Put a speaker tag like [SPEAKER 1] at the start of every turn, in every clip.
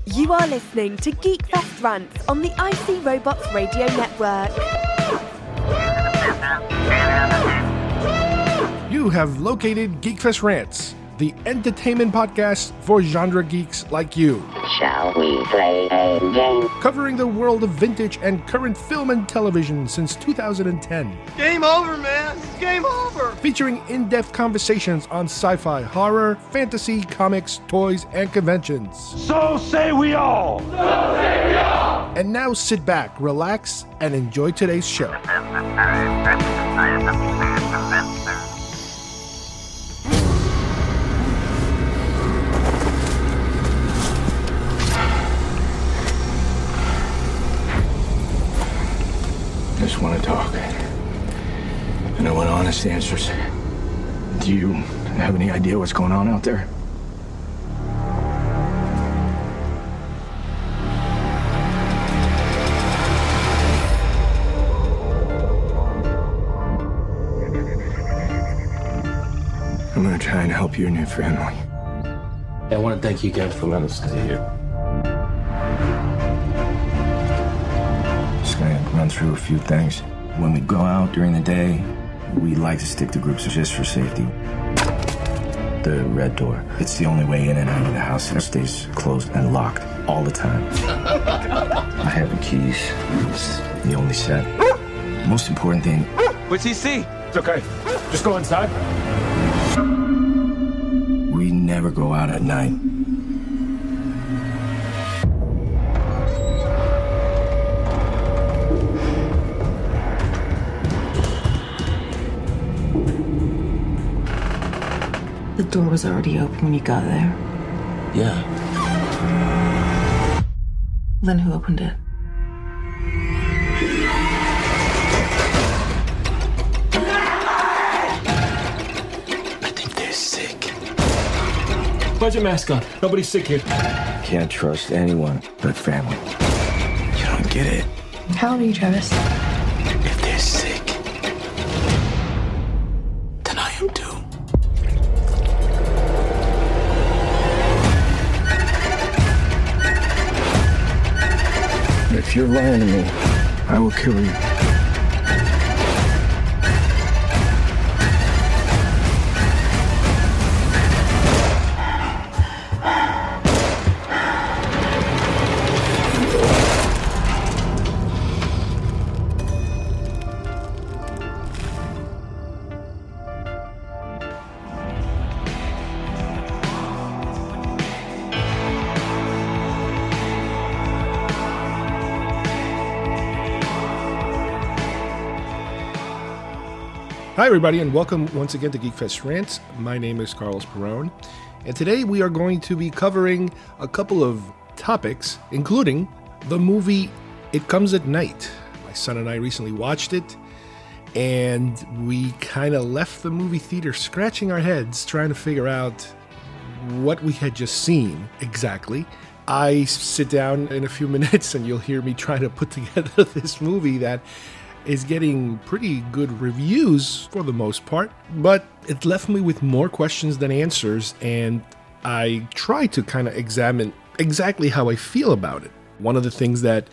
[SPEAKER 1] You are listening to GeekFest Rants on the IC Robots Radio Network.
[SPEAKER 2] You have located GeekFest Rants, the entertainment podcast for genre geeks like you.
[SPEAKER 3] Shall we play a game?
[SPEAKER 2] Covering the world of vintage and current film and television since 2010.
[SPEAKER 4] Game over, man. It's game over.
[SPEAKER 2] Featuring in-depth conversations on sci-fi, horror, fantasy, comics, toys, and conventions.
[SPEAKER 5] So say we all. So say we all.
[SPEAKER 2] And now sit back, relax, and enjoy today's show.
[SPEAKER 5] I just want to talk. And I want honest answers. Do you have any idea what's going on out there? I'm going to try and help your new family.
[SPEAKER 6] I want to thank you again for letting us stay here.
[SPEAKER 5] Just going to run through a few things. When we go out during the day, we like to stick to groups just for safety. The red door. It's the only way in and out of the house. It stays closed and locked all the time. I have the keys. It's the only set. Most important thing.
[SPEAKER 4] What's he see?
[SPEAKER 5] It's okay. Just go inside. We never go out at night.
[SPEAKER 7] The door was already open when you got there.
[SPEAKER 6] Yeah.
[SPEAKER 7] Then who opened it?
[SPEAKER 6] I think they're sick. Put your mask on. Nobody's sick here.
[SPEAKER 5] Can't trust anyone but family. You don't get it.
[SPEAKER 7] How old are you, Travis?
[SPEAKER 6] If they're sick, then I am too.
[SPEAKER 5] If you're lying to me, I will kill you.
[SPEAKER 2] Hi, everybody, and welcome once again to GeekFest Rants. My name is Carlos Perone, and today we are going to be covering a couple of topics, including the movie It Comes at Night. My son and I recently watched it, and we kind of left the movie theater scratching our heads trying to figure out what we had just seen exactly. I sit down in a few minutes, and you'll hear me trying to put together this movie that is getting pretty good reviews for the most part, but it left me with more questions than answers, and I try to kind of examine exactly how I feel about it. One of the things that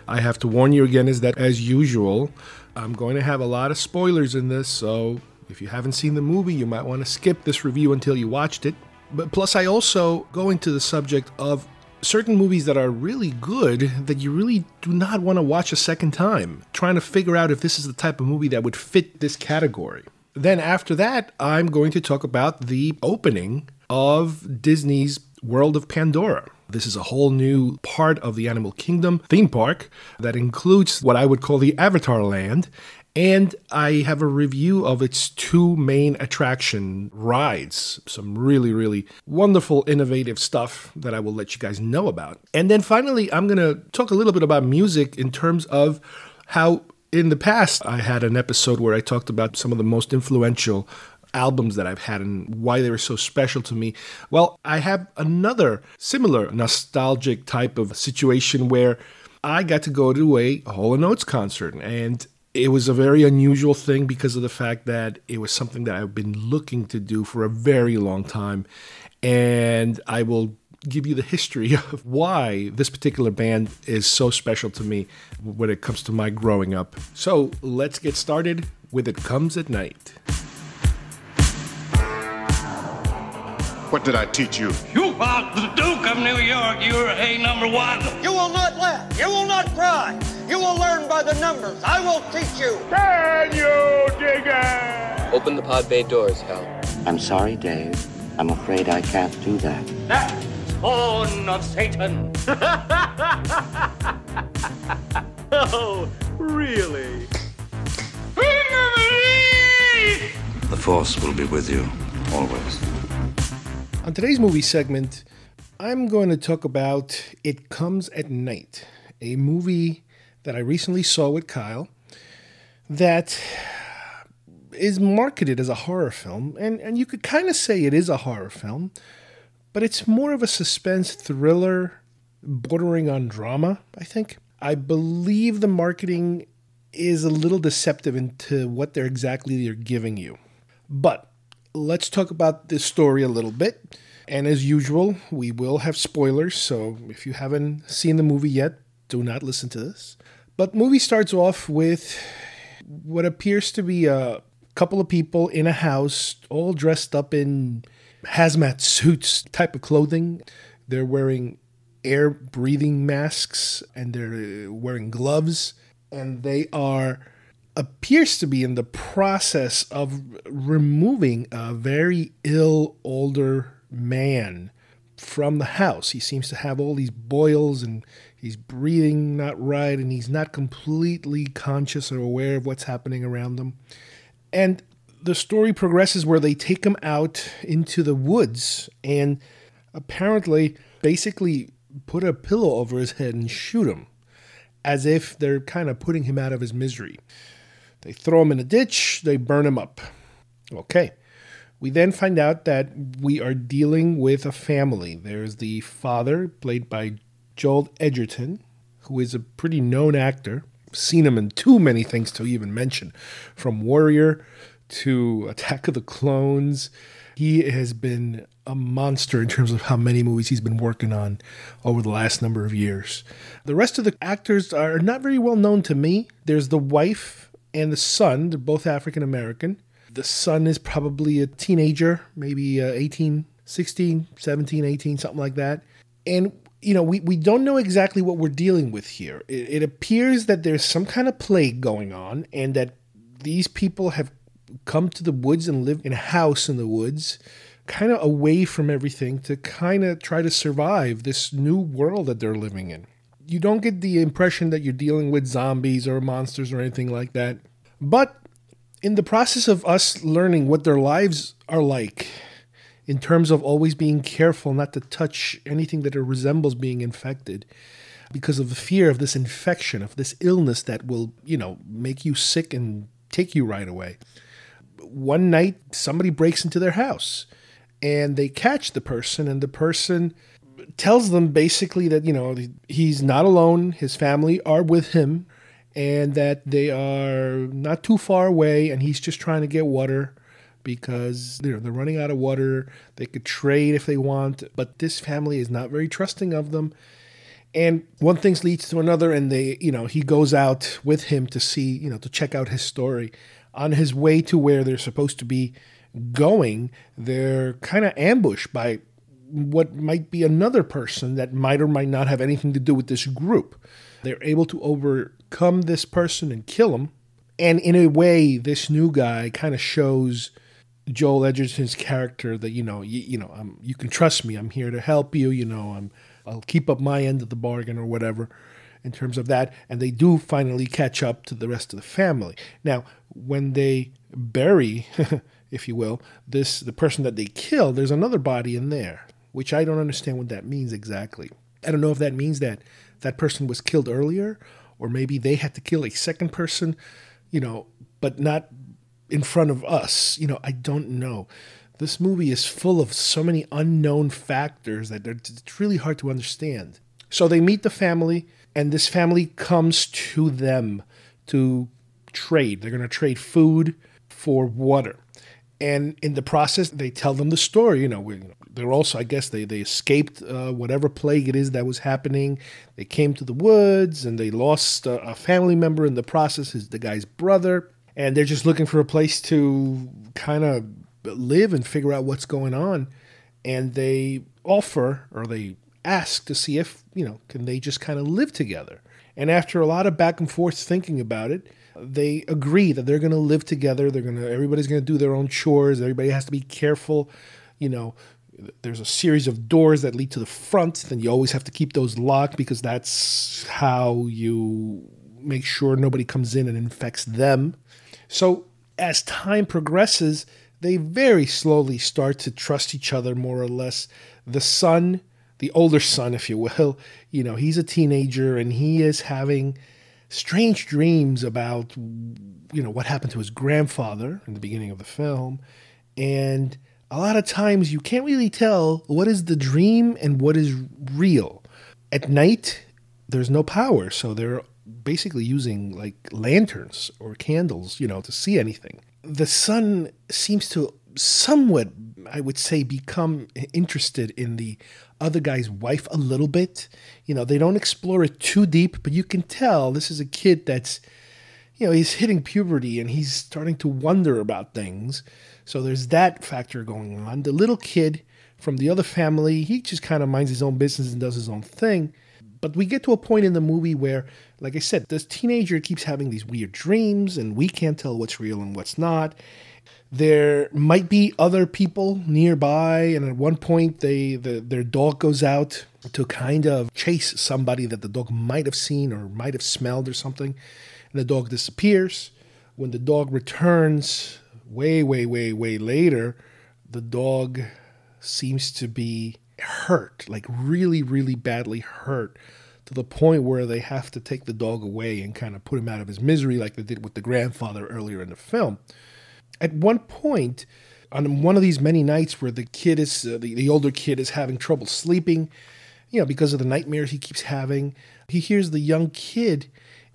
[SPEAKER 2] I have to warn you again is that, as usual, I'm going to have a lot of spoilers in this, so if you haven't seen the movie, you might want to skip this review until you watched it. But plus, I also go into the subject of certain movies that are really good that you really do not want to watch a second time, trying to figure out if this is the type of movie that would fit this category. Then after that, I'm going to talk about the opening of Disney's World of Pandora. This is a whole new part of the Animal Kingdom theme park that includes what I would call the Avatar Land. And I have a review of its two main attraction rides. Some really, really wonderful, innovative stuff that I will let you guys know about. And then finally, I'm going to talk a little bit about music in terms of how in the past I had an episode where I talked about some of the most influential albums that I've had and why they were so special to me. Well, I have another similar nostalgic type of situation where I got to go to a Hall and Oates concert, and it was a very unusual thing because of the fact that it was something that I've been looking to do for a very long time. And I will give you the history of why this particular band is so special to me when it comes to my growing up. So let's get started with It Comes at Night.
[SPEAKER 8] What did I teach you?
[SPEAKER 9] You are the Duke of New York. You're a number one.
[SPEAKER 10] You will not laugh. You will not cry. You will learn by the numbers. I will teach you.
[SPEAKER 8] Can you dig it?
[SPEAKER 11] Open the pod bay doors, Hal.
[SPEAKER 3] I'm sorry, Dave. I'm afraid I can't do that.
[SPEAKER 9] That spawn of Satan.
[SPEAKER 4] Oh, really?
[SPEAKER 12] The Force will be with you, always.
[SPEAKER 2] On today's movie segment, I'm going to talk about It Comes at Night, a movie that I recently saw with Kyle that is marketed as a horror film, and you could kind of say it is a horror film, but it's more of a suspense thriller bordering on drama, I think. I believe the marketing is a little deceptive into what they're giving you. But let's talk about this story a little bit. And as usual, we will have spoilers, so if you haven't seen the movie yet, do not listen to this. But movie starts off with what appears to be a couple of people in a house, all dressed up in hazmat suits type of clothing. They're wearing air breathing masks and they're wearing gloves, and they appears to be in the process of removing a very ill older man from the house. He seems to have all these boils and he's breathing not right and he's not completely conscious or aware of what's happening around him. And the story progresses where they take him out into the woods and apparently basically put a pillow over his head and shoot him as if they're kind of putting him out of his misery. They throw him in a ditch, they burn him up. Okay. We then find out that we are dealing with a family. There's the father, played by Joel Edgerton, who is a pretty known actor. I've seen him in too many things to even mention, from Warrior to Attack of the Clones. He has been a monster in terms of how many movies he's been working on over the last number of years. The rest of the actors are not very well known to me. There's the wife and the son. They're both African American. The son is probably a teenager, maybe 18, 16, 17, 18, something like that. And, we don't know exactly what we're dealing with here. It appears that there's some kind of plague going on and that these people have come to the woods and live in a house in the woods, kind of away from everything to kind of try to survive this new world that they're living in. You don't get the impression that you're dealing with zombies or monsters or anything like that. But in the process of us learning what their lives are like, in terms of always being careful not to touch anything that resembles being infected, because of the fear of this infection, of this illness that will, make you sick and take you right away. One night, somebody breaks into their house, and they catch the person, and the person tells them basically that, he's not alone, his family are with him, and that they are not too far away, and he's just trying to get water because they're running out of water. They could trade if they want, but this family is not very trusting of them. And one thing leads to another, and he goes out with him to see, to check out his story. On his way to where they're supposed to be going, they're kind of ambushed by what might be another person that might or might not have anything to do with this group. They're able to overcome this person and kill him. And in a way, this new guy kind of shows Joel Edgerton's character that, you can trust me. I'm here to help you. I'll keep up my end of the bargain or whatever in terms of that. And they do finally catch up to the rest of the family. Now, when they bury, if you will, the person that they killed, there's another body in there, which I don't understand what that means exactly. I don't know if that means that that person was killed earlier, or maybe they had to kill a second person, but not in front of us. I don't know. This movie is full of so many unknown factors that it's really hard to understand. So they meet the family, and this family comes to them to trade. They're going to trade food for water. And in the process, they tell them the story. they're also, I guess, they escaped whatever plague it is that was happening. They came to the woods and they lost a family member in the process, is the guy's brother. And they're just looking for a place to kind of live and figure out what's going on. And they offer, or they ask to see if, can they just kind of live together. And after a lot of back and forth thinking about it, they agree that they're going to live together. Everybody's going to do their own chores. Everybody has to be careful. There's a series of doors that lead to the front. Then you always have to keep those locked because that's how you make sure nobody comes in and infects them. So as time progresses, they very slowly start to trust each other more or less. The son, the older son, if you will, he's a teenager and he is having strange dreams about, what happened to his grandfather in the beginning of the film. And a lot of times you can't really tell what is the dream and what is real. At night, there's no power, so they're basically using like lanterns or candles, to see anything. The son seems to somewhat, I would say, become interested in the other guy's wife a little bit. They don't explore it too deep, but you can tell this is a kid that's, he's hitting puberty and he's starting to wonder about things. So there's that factor going on. The little kid from the other family, he just kind of minds his own business and does his own thing. But we get to a point in the movie where, like I said, this teenager keeps having these weird dreams and we can't tell what's real and what's not. There might be other people nearby, and at one point their dog goes out to kind of chase somebody that the dog might have seen or might have smelled or something, and the dog disappears. When the dog returns way later, the dog seems to be hurt, like really, really badly hurt, to the point where they have to take the dog away and kind of put him out of his misery like they did with the grandfather earlier in the film. At one point, on one of these many nights where the kid is, the older kid is having trouble sleeping, because of the nightmares he keeps having, he hears the young kid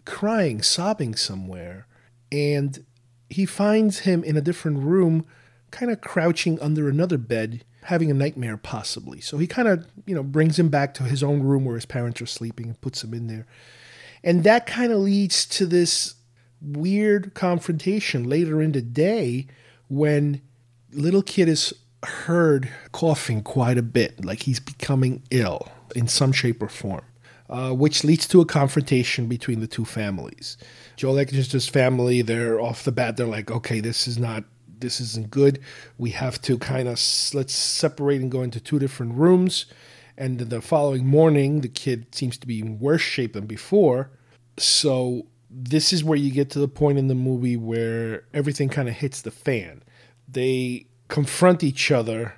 [SPEAKER 2] crying, sobbing somewhere, and he finds him in a different room, kind of crouching under another bed, having a nightmare possibly. So he kind of, brings him back to his own room where his parents are sleeping and puts him in there. And that kind of leads to this weird confrontation later in the day when little kid is heard coughing quite a bit, like he's becoming ill in some shape or form, which leads to a confrontation between the two families. Joel Edgerton's family, they're off the bat, they're like, okay, this isn't good. We have to let's separate and go into two different rooms. And the following morning, the kid seems to be in worse shape than before. So this is where you get to the point in the movie where everything kind of hits the fan. They confront each other,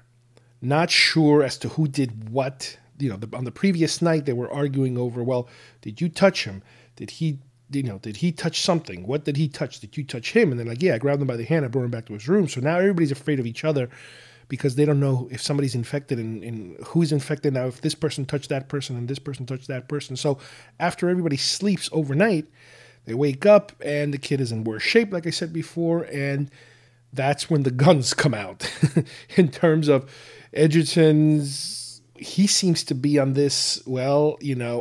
[SPEAKER 2] not sure as to who did what. On the previous night, they were arguing over, well, did you touch him? Did he touch something? What did he touch? Did you touch him? And they're like, yeah, I grabbed him by the hand. I brought him back to his room. So now everybody's afraid of each other because they don't know if somebody's infected and who's infected now, if this person touched that person and this person touched that person. So after everybody sleeps overnight, they wake up and the kid is in worse shape, like I said before, and that's when the guns come out. In terms of Edgerton's, he seems to be on this, well,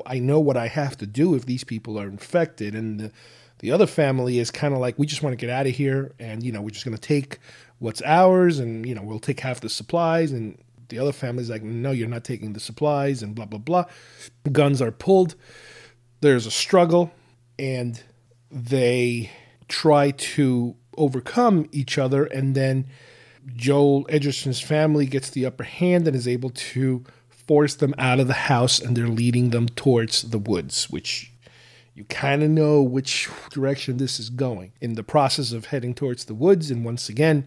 [SPEAKER 2] I know what I have to do if these people are infected. And the other family is kind of like, we just want to get out of here and, we're just going to take what's ours and, we'll take half the supplies. And the other family's like, no, you're not taking the supplies and blah, blah, blah. Guns are pulled. There's a struggle and they try to overcome each other, and then Joel Edgerton's family gets the upper hand and is able to force them out of the house, and they're leading them towards the woods, which you kind of know which direction this is going. In the process of heading towards the woods, and once again,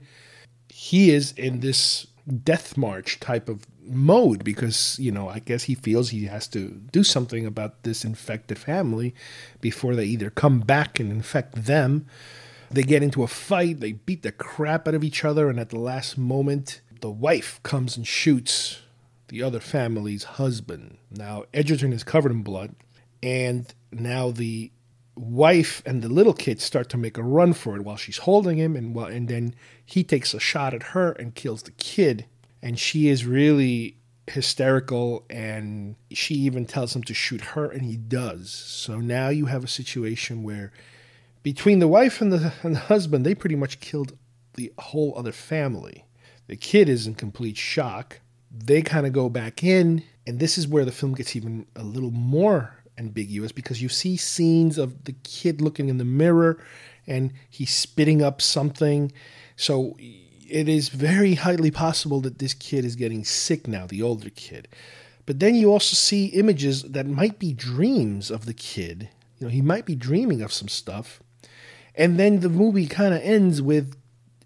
[SPEAKER 2] he is in this death march type of mode because, I guess he feels he has to do something about this infected family before they either come back and infect them. They get into a fight, they beat the crap out of each other, and at the last moment, the wife comes and shoots the other family's husband. Now, Edgerton is covered in blood, and now the wife and the little kid start to make a run for it while she's holding him, and then he takes a shot at her and kills the kid. And she is really hysterical, and she even tells him to shoot her, and he does. So now you have a situation where between the wife and the husband, they pretty much killed the whole other family. The kid is in complete shock. They kind of go back in, and this is where the film gets even a little more ambiguous, because you see scenes of the kid looking in the mirror and he's spitting up something. So it is very highly possible that this kid is getting sick now, the older kid. But then you also see images that might be dreams of the kid. You know, he might be dreaming of some stuff. And then the movie kind of ends with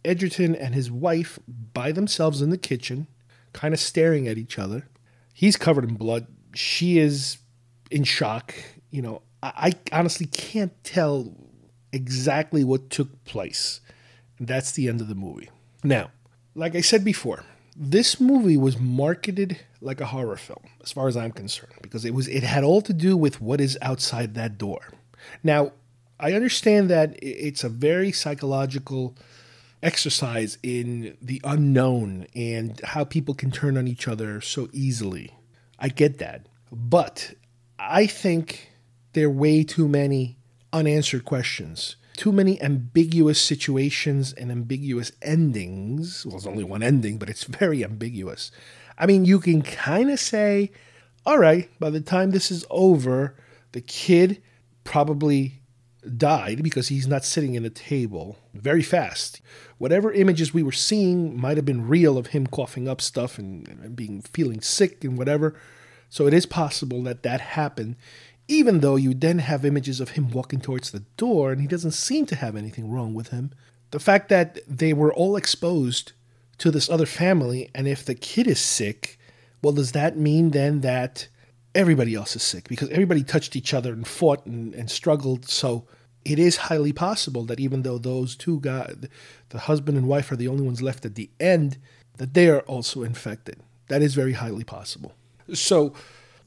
[SPEAKER 2] Edgerton and his wife by themselves in the kitchen, kind of staring at each other. He's covered in blood. She is in shock. You know, I honestly can't tell exactly what took place. That's the end of the movie. Now, like I said before, this movie was marketed like a horror film, as far as I'm concerned, because it had all to do with what is outside that door. Now, I understand that it's a very psychological exercise in the unknown and how people can turn on each other so easily. I get that. But I think there are way too many unanswered questions, too many ambiguous situations and ambiguous endings. Well, there's only one ending, but it's very ambiguous. I mean, you can kind of say, all right, by the time this is over, the kid probably died because he's not sitting in a table very fast. Whatever images we were seeing might have been real of him coughing up stuff and feeling sick and whatever. So it is possible that happened, even though you then have images of him walking towards the door and he doesn't seem to have anything wrong with him. The fact that they were all exposed to this other family, and if the kid is sick, well, does that mean then that everybody else is sick? Because everybody touched each other and fought and struggled. So it is highly possible that even though those two guys, the husband and wife, are the only ones left at the end, that they are also infected. That is very highly possible. So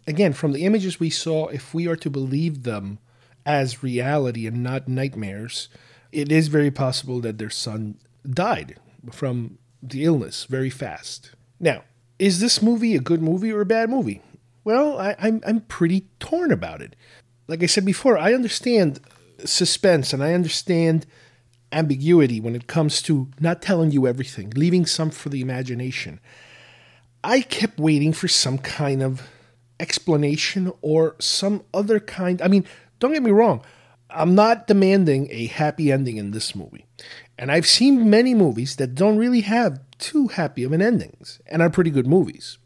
[SPEAKER 2] again, from the images we saw, if we are to believe them as reality and not nightmares, it is very possible that their son died from the illness very fast. Now, is this movie a good movie or a bad movie? Well, I'm pretty torn about it. Like I said before, I understand suspense and I understand ambiguity when it comes to not telling you everything, leaving some for the imagination. I kept waiting for some kind of explanation or some other kind. I mean, don't get me wrong. I'm not demanding a happy ending in this movie. And I've seen many movies that don't really have too happy of an endings and are pretty good movies.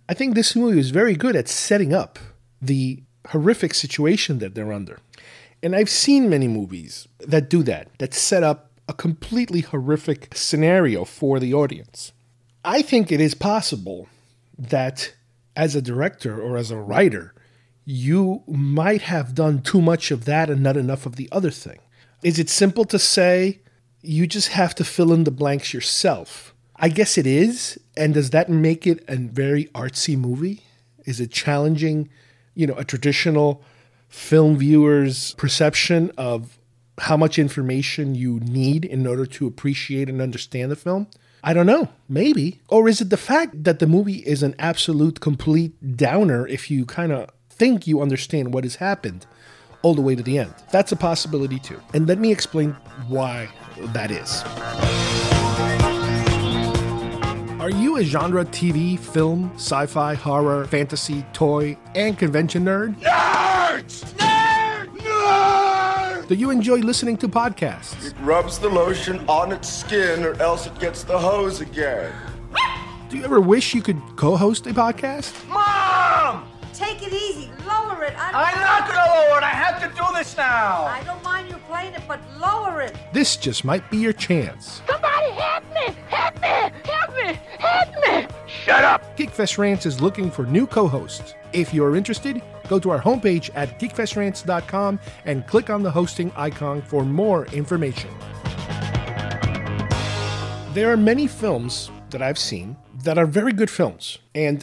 [SPEAKER 2] I think this movie is very good at setting up the horrific situation that they're under. And I've seen many movies that do that set up a completely horrific scenario for the audience. I think it is possible that as a director or as a writer, you might have done too much of that and not enough of the other thing. Is it simple to say you just have to fill in the blanks yourself? I guess it is. And does that make it a very artsy movie? Is it challenging, a traditional film viewer's perception of how much information you need in order to appreciate and understand the film? I don't know. Maybe. Or is it the fact that the movie is an absolute complete downer if you kind of think you understand what has happened all the way to the end? That's a possibility too. And let me explain why that is. Are you a genre TV, film, sci-fi, horror, fantasy, toy, and convention nerd?
[SPEAKER 8] Nerds! Nerd! Nerd!
[SPEAKER 2] Do you enjoy listening to podcasts?
[SPEAKER 11] It rubs the lotion on its skin or else it gets the hose again.
[SPEAKER 2] Do you ever wish you could co-host a podcast?
[SPEAKER 10] Mom!
[SPEAKER 13] Take it easy. Lower it.
[SPEAKER 10] I'm not going to lower it. I have to do this now.
[SPEAKER 13] I don't mind you playing it, but lower it.
[SPEAKER 2] This just might be your chance.
[SPEAKER 14] Somebody help me! Help me! Help me! Help me!
[SPEAKER 8] Shut up!
[SPEAKER 2] GeekFest Rants is looking for new co-hosts. If you're interested, go to our homepage at geekfestrants.com and click on the hosting icon for more information. There are many films that I've seen that are very good films. And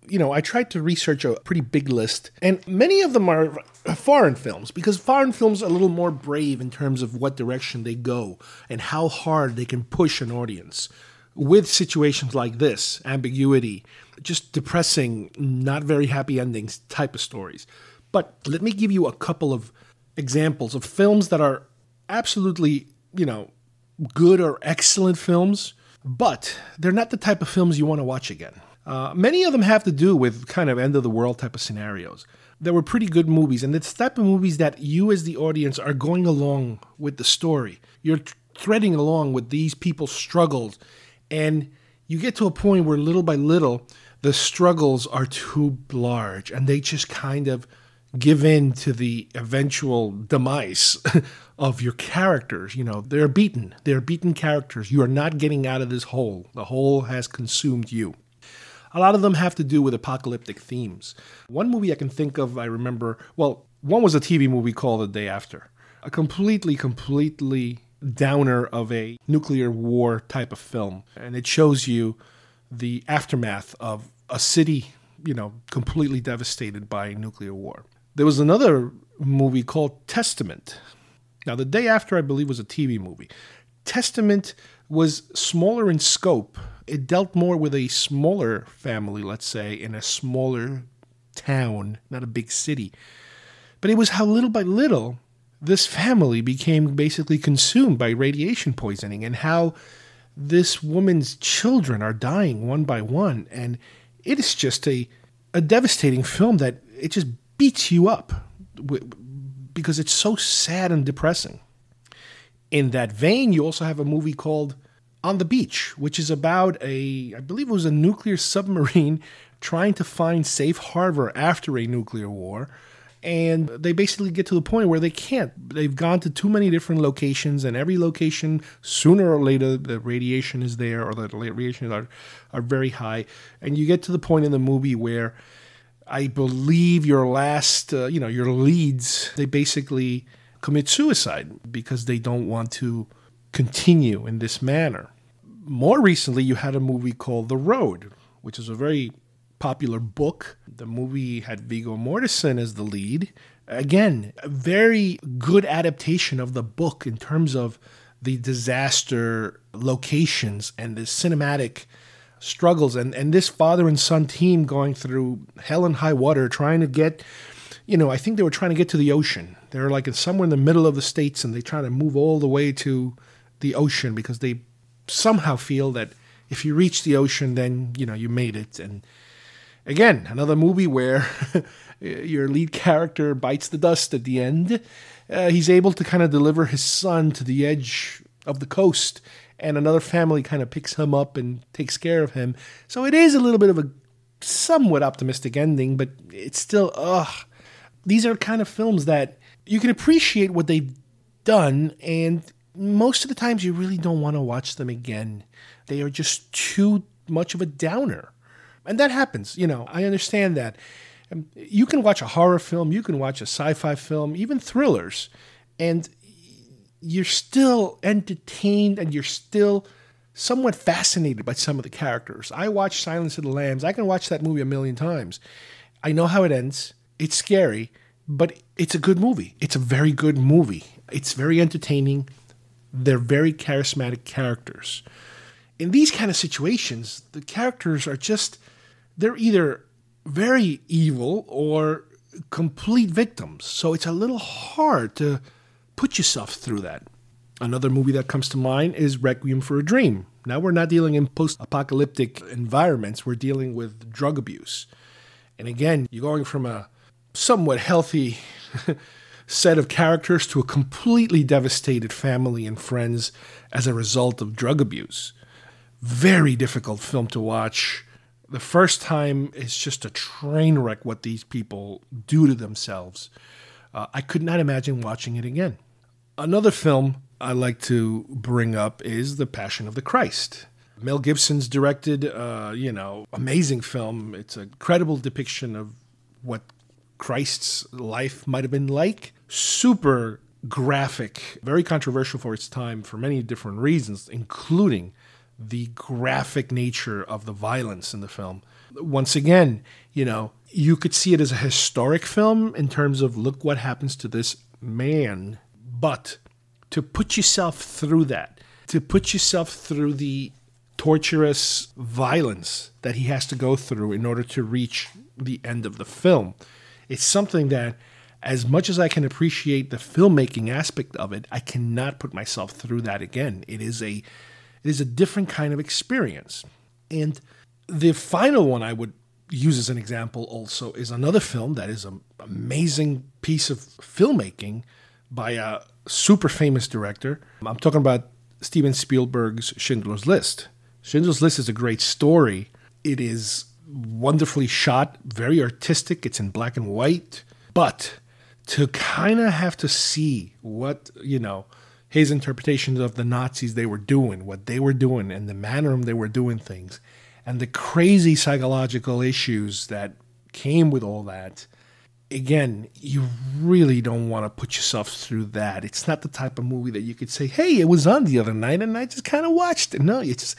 [SPEAKER 2] I tried to research a pretty big list, and many of them are foreign films, because foreign films are a little more brave in terms of what direction they go and how hard they can push an audience. with situations like this, ambiguity, just depressing, not very happy endings type of stories. But let me give you a couple of examples of films that are absolutely, good or excellent films, but they're not the type of films you want to watch again. Many of them have to do with kind of end-of-the-world type of scenarios. There were pretty good movies, and it's the type of movies that you as the audience are going along with the story. You're threading along with these people's struggles, and you get to a point where little by little, the struggles are too large, and they just kind of give in to the eventual demise of your characters. They're beaten. They're beaten characters. You are not getting out of this hole. The hole has consumed you. A lot of them have to do with apocalyptic themes. One movie I can think of, I remember, one was a TV movie called The Day After. A completely downer of a nuclear war type of film. And it shows you the aftermath of a city, completely devastated by nuclear war. There was another movie called Testament. Now, The Day After, I believe, was a TV movie. Testament was smaller in scope. It dealt more with a smaller family, let's say, in a smaller town, not a big city. But it was how little by little this family became basically consumed by radiation poisoning, and how this woman's children are dying one by one. And it is just a devastating film that it just beats you up because it's so sad and depressing. In that vein, you also have a movie called On the Beach, which is about I believe it was a nuclear submarine trying to find safe harbor after a nuclear war. And they basically get to the point where they can't. They've gone to too many different locations, and every location, sooner or later, the radiation is there, or the radiation are very high. And you get to the point in the movie where I believe your last, your leads, they basically commit suicide because they don't want to continue in this manner. More recently, you had a movie called The Road, which is a very popular book. The movie had Viggo Mortensen as the lead. Again, a very good adaptation of the book in terms of the disaster locations and the cinematic struggles, and this father and son team going through hell and high water trying to get, I think they were trying to get to the ocean. They're like somewhere in the middle of the States, and they try to move all the way to the ocean because they somehow feel that if you reach the ocean, then, you made it. And again, another movie where your lead character bites the dust at the end. He's able to kind of deliver his son to the edge of the coast, and another family kind of picks him up and takes care of him. So it is a little bit of a somewhat optimistic ending, but it's still, these are kind of films that you can appreciate what they've done, and most of the times you really don't want to watch them again. They are just too much of a downer. And that happens, I understand that. You can watch a horror film, you can watch a sci-fi film, even thrillers, and you're still entertained and you're still somewhat fascinated by some of the characters. I watched Silence of the Lambs. I can watch that movie 1,000,000 times. I know how it ends. It's scary, but it's a good movie. It's a very good movie. It's very entertaining. They're very charismatic characters. In these kind of situations, the characters are they're either very evil or complete victims. So it's a little hard to put yourself through that. Another movie that comes to mind is Requiem for a Dream. Now we're not dealing in post-apocalyptic environments. We're dealing with drug abuse. And again, you're going from a somewhat healthy set of characters to a completely devastated family and friends as a result of drug abuse. Very difficult film to watch. The first time, it's just a train wreck what these people do to themselves. I could not imagine watching it again. Another film I like to bring up is The Passion of the Christ. Mel Gibson's directed, amazing film. It's a credible depiction of what Christ's life might have been like. Super graphic, very controversial for its time for many different reasons, including the graphic nature of the violence in the film. Once again, you could see it as a historic film in terms of look what happens to this man. But to put yourself through that, to put yourself through the torturous violence that he has to go through in order to reach the end of the film. It's something that, as much as I can appreciate the filmmaking aspect of it, I cannot put myself through that again. It is a different kind of experience. And the final one I would use as an example also is another film that is an amazing piece of filmmaking by a super famous director. I'm talking about Steven Spielberg's Schindler's List. Schindler's List is a great story. It is wonderfully shot, very artistic. It's in black and white. But to kind of have to see what, his interpretations of the Nazis they were doing, what they were doing, and the manner they were doing things, and the crazy psychological issues that came with all that, again, you really don't want to put yourself through that. It's not the type of movie that you could say, hey, it was on the other night and I just kind of watched it. No, it's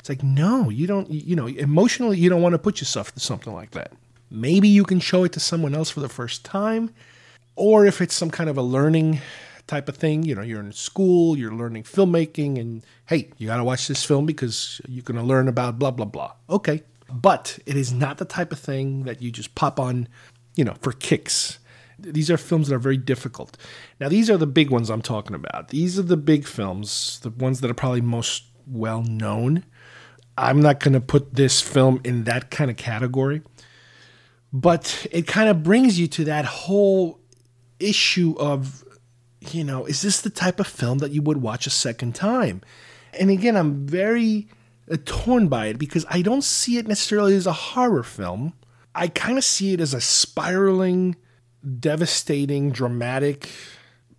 [SPEAKER 2] like, no, you don't, emotionally, you don't want to put yourself through something like that. Maybe you can show it to someone else for the first time, or if it's some kind of a learning type of thing, you're in school, you're learning filmmaking, and hey, you got to watch this film because you're going to learn about blah, blah, blah. Okay. But it is not the type of thing that you just pop on, for kicks. These are films that are very difficult. Now, these are the big ones I'm talking about. These are the big films, the ones that are probably most well known. I'm not going to put this film in that kind of category, but it kind of brings you to that whole issue of, is this the type of film that you would watch a second time? And again, I'm very torn by it because I don't see it necessarily as a horror film. I kind of see it as a spiraling, devastating, dramatic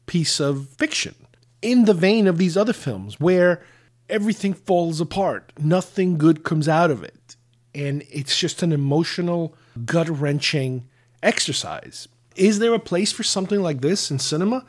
[SPEAKER 2] piece of fiction in the vein of these other films where everything falls apart. Nothing good comes out of it. And it's just an emotional, gut-wrenching exercise. Is there a place for something like this in cinema?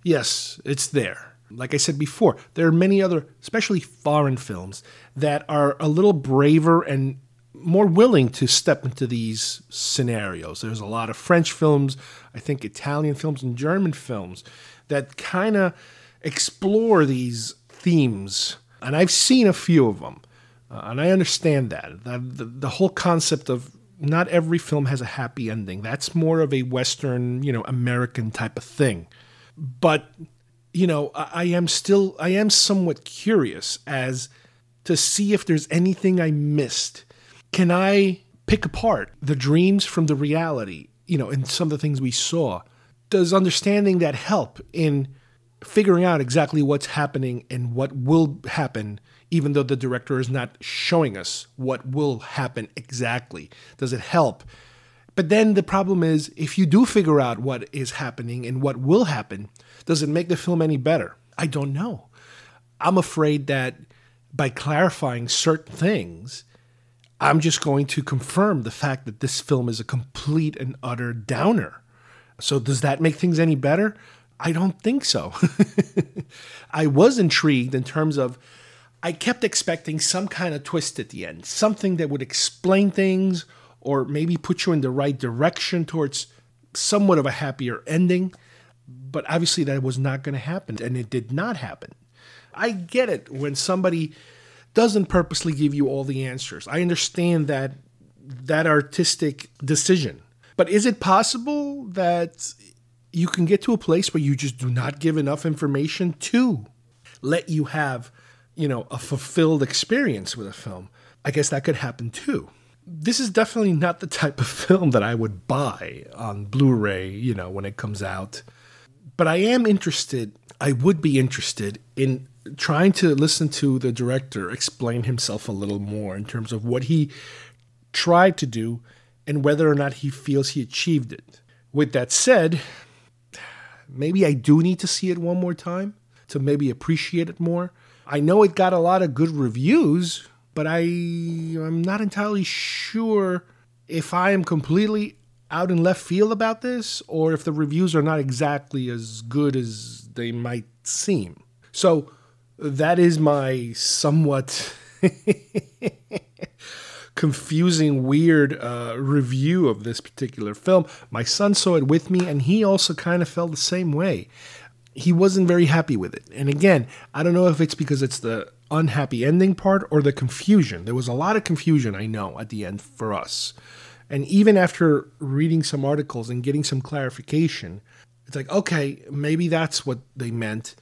[SPEAKER 2] Yes, it's there. Like I said before, there are many other, especially foreign films, that are a little braver and more willing to step into these scenarios. There's a lot of French films, I think Italian films and German films that kind of explore these themes. And I've seen a few of them. And I understand that. The whole concept of not every film has a happy ending. That's more of a Western, American type of thing. But, I am somewhat curious as to see if there's anything I missed. Can I pick apart the dreams from the reality, in some of the things we saw? Does understanding that help in figuring out exactly what's happening and what will happen, even though the director is not showing us what will happen exactly? Does it help? But then the problem is, if you do figure out what is happening and what will happen, does it make the film any better? I don't know. I'm afraid that by clarifying certain things, I'm just going to confirm the fact that this film is a complete and utter downer. So does that make things any better? I don't think so. I was intrigued in terms of, I kept expecting some kind of twist at the end, something that would explain things or maybe put you in the right direction towards somewhat of a happier ending. But obviously that was not going to happen, and it did not happen. I get it when somebody doesn't purposely give you all the answers. I understand that artistic decision. But is it possible that you can get to a place where you just do not give enough information to let you have, a fulfilled experience with a film? I guess that could happen too. This is definitely not the type of film that I would buy on Blu-ray, when it comes out. But I would be interested in trying to listen to the director explain himself a little more in terms of what he tried to do and whether or not he feels he achieved it. With that said, maybe I do need to see it one more time to maybe appreciate it more. I know it got a lot of good reviews, but I'm not entirely sure if I am completely out in left field about this or if the reviews are not exactly as good as they might seem. So that is my somewhat confusing, weird review of this particular film. My son saw it with me, and he also kind of felt the same way. He wasn't very happy with it. And again, I don't know if it's because it's the unhappy ending part or the confusion. There was a lot of confusion, I know, at the end for us. And even after reading some articles and getting some clarification, it's like, okay, maybe that's what they meant.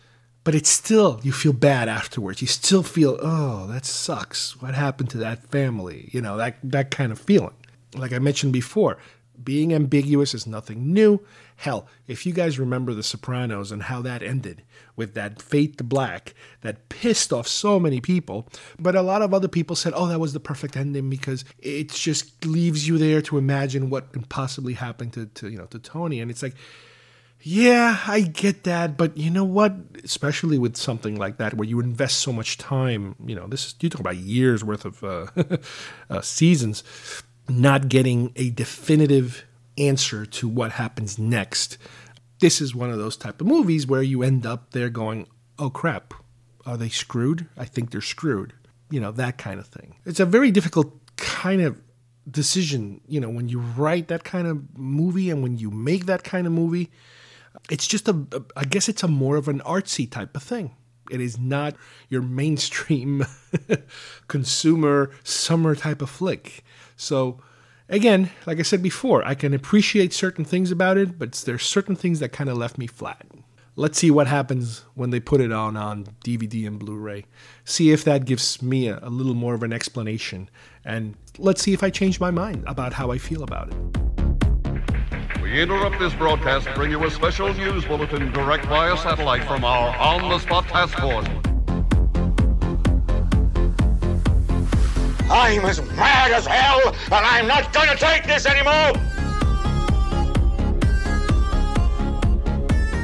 [SPEAKER 2] But it's still, you feel bad afterwards. You still feel, oh, that sucks. What happened to that family? You know, that kind of feeling. Like I mentioned before, being ambiguous is nothing new. Hell, if you guys remember The Sopranos and how that ended with that fade to black that pissed off so many people, but a lot of other people said, oh, that was the perfect ending because it just leaves you there to imagine what can possibly happen to Tony. And it's like, yeah, I get that, but you know what? Especially with something like that where you invest so much time, you talk about years worth of seasons, not getting a definitive answer to what happens next. This is one of those type of movies where you end up there going, oh crap, are they screwed? I think they're screwed. That kind of thing. It's a very difficult kind of decision, when you write that kind of movie and when you make that kind of movie. It's just I guess it's a more of an artsy type of thing. It is not your mainstream consumer summer type of flick. So again, like I said before, I can appreciate certain things about it, but there's certain things that kind of left me flat. Let's see what happens when they put it on DVD and Blu-ray. See if that gives me a little more of an explanation. And let's see if I change my mind about how I feel about it.
[SPEAKER 15] We interrupt this broadcast to bring you a special news bulletin direct via satellite from our on-the-spot task force.
[SPEAKER 8] I'm as mad as hell, and I'm not gonna take this anymore!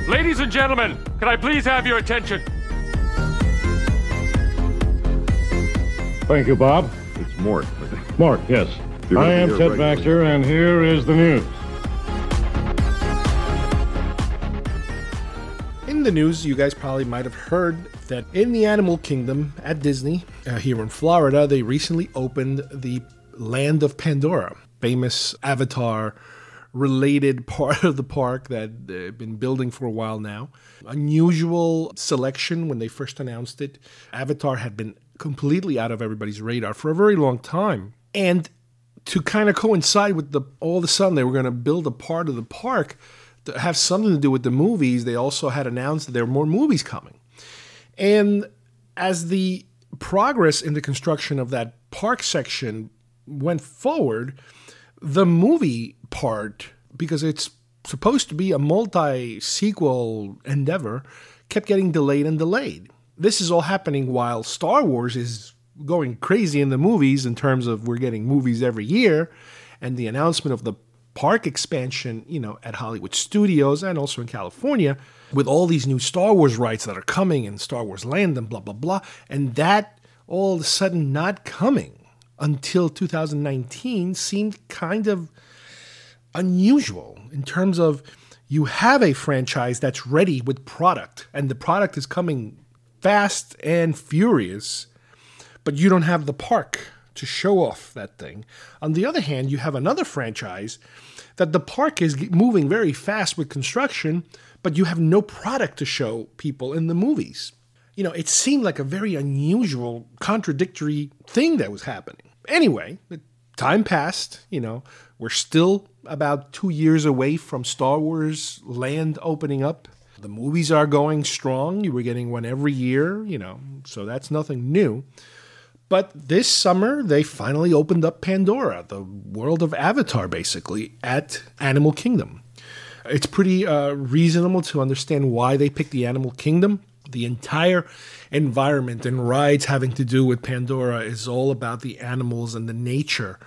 [SPEAKER 16] Ladies and gentlemen, can I please have your attention?
[SPEAKER 17] Thank you, Bob.
[SPEAKER 18] It's Mort.
[SPEAKER 17] Mort, yes. I am Ted Baxter, and here is the news.
[SPEAKER 2] In the news, you guys probably might have heard that in the animal kingdom at Disney, here in Florida, they recently opened the Land of Pandora, famous Avatar-related part of the park that they've been building for a while now. Unusual selection when they first announced it. Avatar had been completely out of everybody's radar for a very long time. And to kind of coincide with all of a sudden they were going to build a part of the park to have something to do with the movies, they also had announced that there were more movies coming. And as the progress in the construction of that park section went forward, the movie part, because it's supposed to be a multi-sequel endeavor, kept getting delayed and delayed. This is all happening while Star Wars is going crazy in the movies in terms of we're getting movies every year, and the announcement of the park expansion, at Hollywood Studios and also in California with all these new Star Wars rights that are coming and Star Wars Land and blah, blah, blah. And that all of a sudden not coming until 2019 seemed kind of unusual in terms of you have a franchise that's ready with product and the product is coming fast and furious, but you don't have the park to show off that thing. On the other hand, you have another franchise that the park is moving very fast with construction, but you have no product to show people in the movies. It seemed like a very unusual, contradictory thing that was happening. Anyway, time passed, we're still about 2 years away from Star Wars Land opening up. The movies are going strong. You were getting one every year, so that's nothing new. But this summer, they finally opened up Pandora, the world of Avatar, basically, at Animal Kingdom. It's pretty reasonable to understand why they picked the Animal Kingdom. The entire environment and rides having to do with Pandora is all about the animals and the nature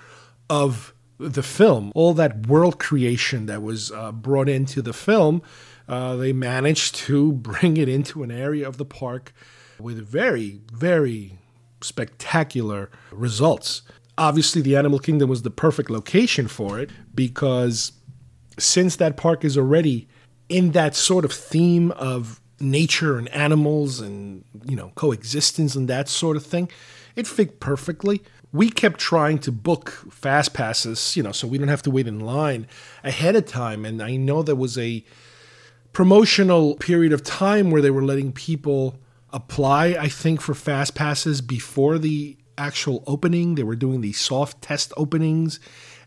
[SPEAKER 2] of the film. All that world creation that was brought into the film, they managed to bring it into an area of the park with very, very spectacular results. Obviously, the Animal Kingdom was the perfect location for it because since that park is already in that sort of theme of nature and animals and, coexistence and that sort of thing, it fit perfectly. We kept trying to book fast passes, so we don't have to wait in line ahead of time. And I know there was a promotional period of time where they were letting people apply, I think, for fast passes before the actual opening. They were doing these soft test openings,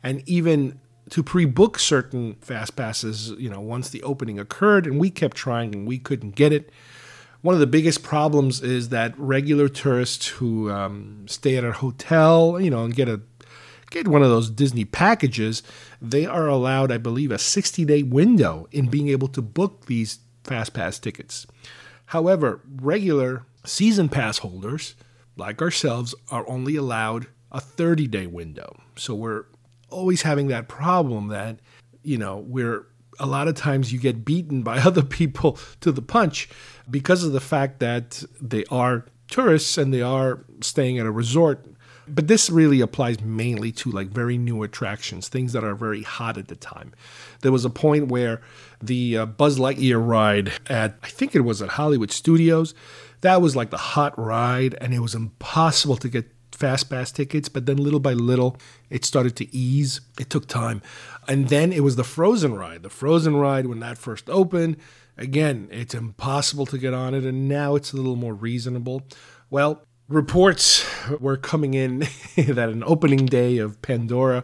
[SPEAKER 2] and even to pre-book certain fast passes, once the opening occurred, and we kept trying and we couldn't get it. One of the biggest problems is that regular tourists who stay at a hotel, and get one of those Disney packages, they are allowed, I believe, a 60-day window in being able to book these fast pass tickets. However, regular season pass holders, like ourselves, are only allowed a 30-day window. So we're always having that problem that, we're a lot of times you get beaten by other people to the punch because of the fact that they are tourists and they are staying at a resort. But this really applies mainly to like very new attractions, things that are very hot at the time. There was a point where the Buzz Lightyear ride I think it was at Hollywood Studios, that was like the hot ride, and it was impossible to get fast pass tickets, but then little by little it started to ease. It took time. And then it was the Frozen ride. The Frozen ride, when that first opened, again, it's impossible to get on it, and now it's a little more reasonable. Well, reports were coming in that an opening day of Pandora,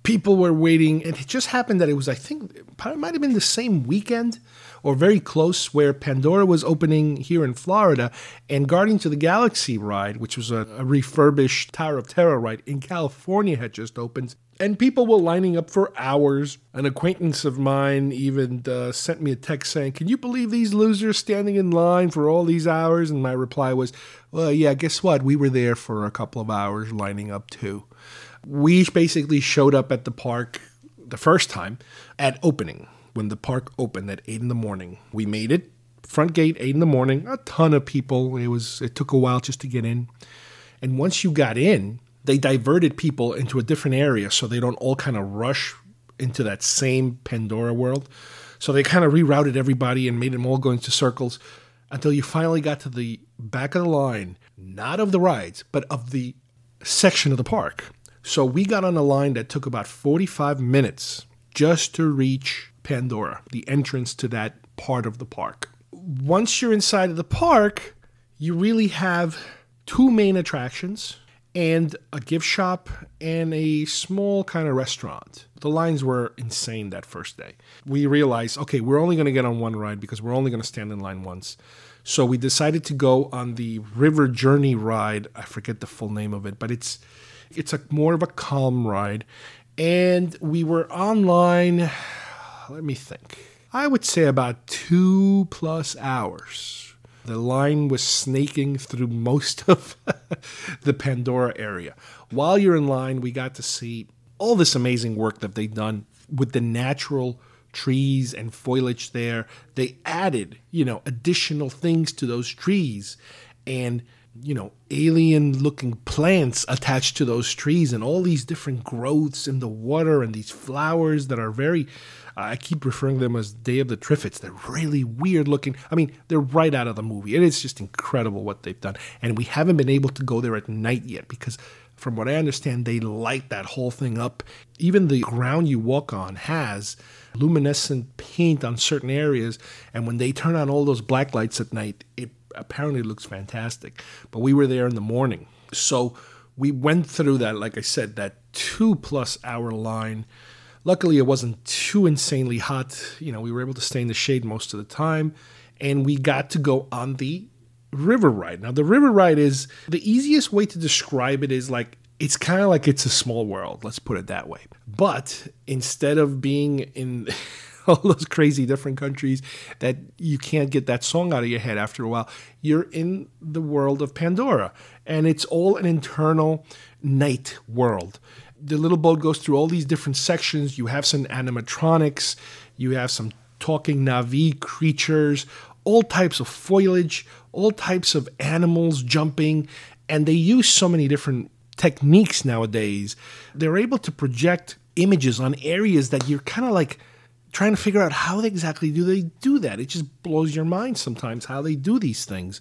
[SPEAKER 2] people were waiting, and it just happened that it was, I think, it might have been the same weekend or very close, where Pandora was opening here in Florida, and Guardians of the Galaxy ride, which was a refurbished Tower of Terror ride in California, had just opened. And people were lining up for hours. An acquaintance of mine even sent me a text saying, "Can you believe these losers standing in line for all these hours?" And my reply was, "Well, yeah, guess what? We were there for a couple of hours lining up too." We basically showed up at the park the first time at opening, when the park opened at 8 in the morning. We made it, front gate, 8 in the morning, a ton of people. It took a while just to get in. And once you got in, they diverted people into a different area so they don't all kind of rush into that same Pandora world. So they kind of rerouted everybody and made them all go into circles until you finally got to the back of the line, not of the rides, but of the section of the park. So we got on a line that took about 45 minutes just to reach Pandora, the entrance to that part of the park. Once you're inside of the park, you really have two main attractions and a gift shop and a small kind of restaurant. The lines were insane that first day. We realized, okay, we're only going to get on one ride because we're only going to stand in line once. So we decided to go on the River Journey ride. I forget the full name of it, but it's more of a calm ride. And we were online, let me think, I would say about 2+ hours. The line was snaking through most of the Pandora area. While you're in line, we got to see all this amazing work that they've done with the natural trees and foliage there. They added, additional things to those trees and, alien-looking plants attached to those trees and all these different growths in the water and these flowers that are very, I keep referring to them as Day of the Triffids. They're really weird looking. I mean, they're right out of the movie. It is just incredible what they've done. And we haven't been able to go there at night yet because from what I understand, they light that whole thing up. Even the ground you walk on has luminescent paint on certain areas. And when they turn on all those black lights at night, it apparently looks fantastic. But we were there in the morning. So we went through that, like I said, that 2+ hour line. Luckily, it wasn't too insanely hot. We were able to stay in the shade most of the time. And we got to go on the river ride. Now, the river ride is, the easiest way to describe it is like, it's kind of like It's a Small World. Let's put it that way. But instead of being in all those crazy different countries that you can't get that song out of your head after a while, you're in the world of Pandora. And it's all an internal night world. The little boat goes through all these different sections. You have some animatronics. You have some talking Na'vi creatures, all types of foliage, all types of animals jumping. And they use so many different techniques nowadays. They're able to project images on areas that you're kind of like trying to figure out how exactly do they do that. It just blows your mind sometimes how they do these things.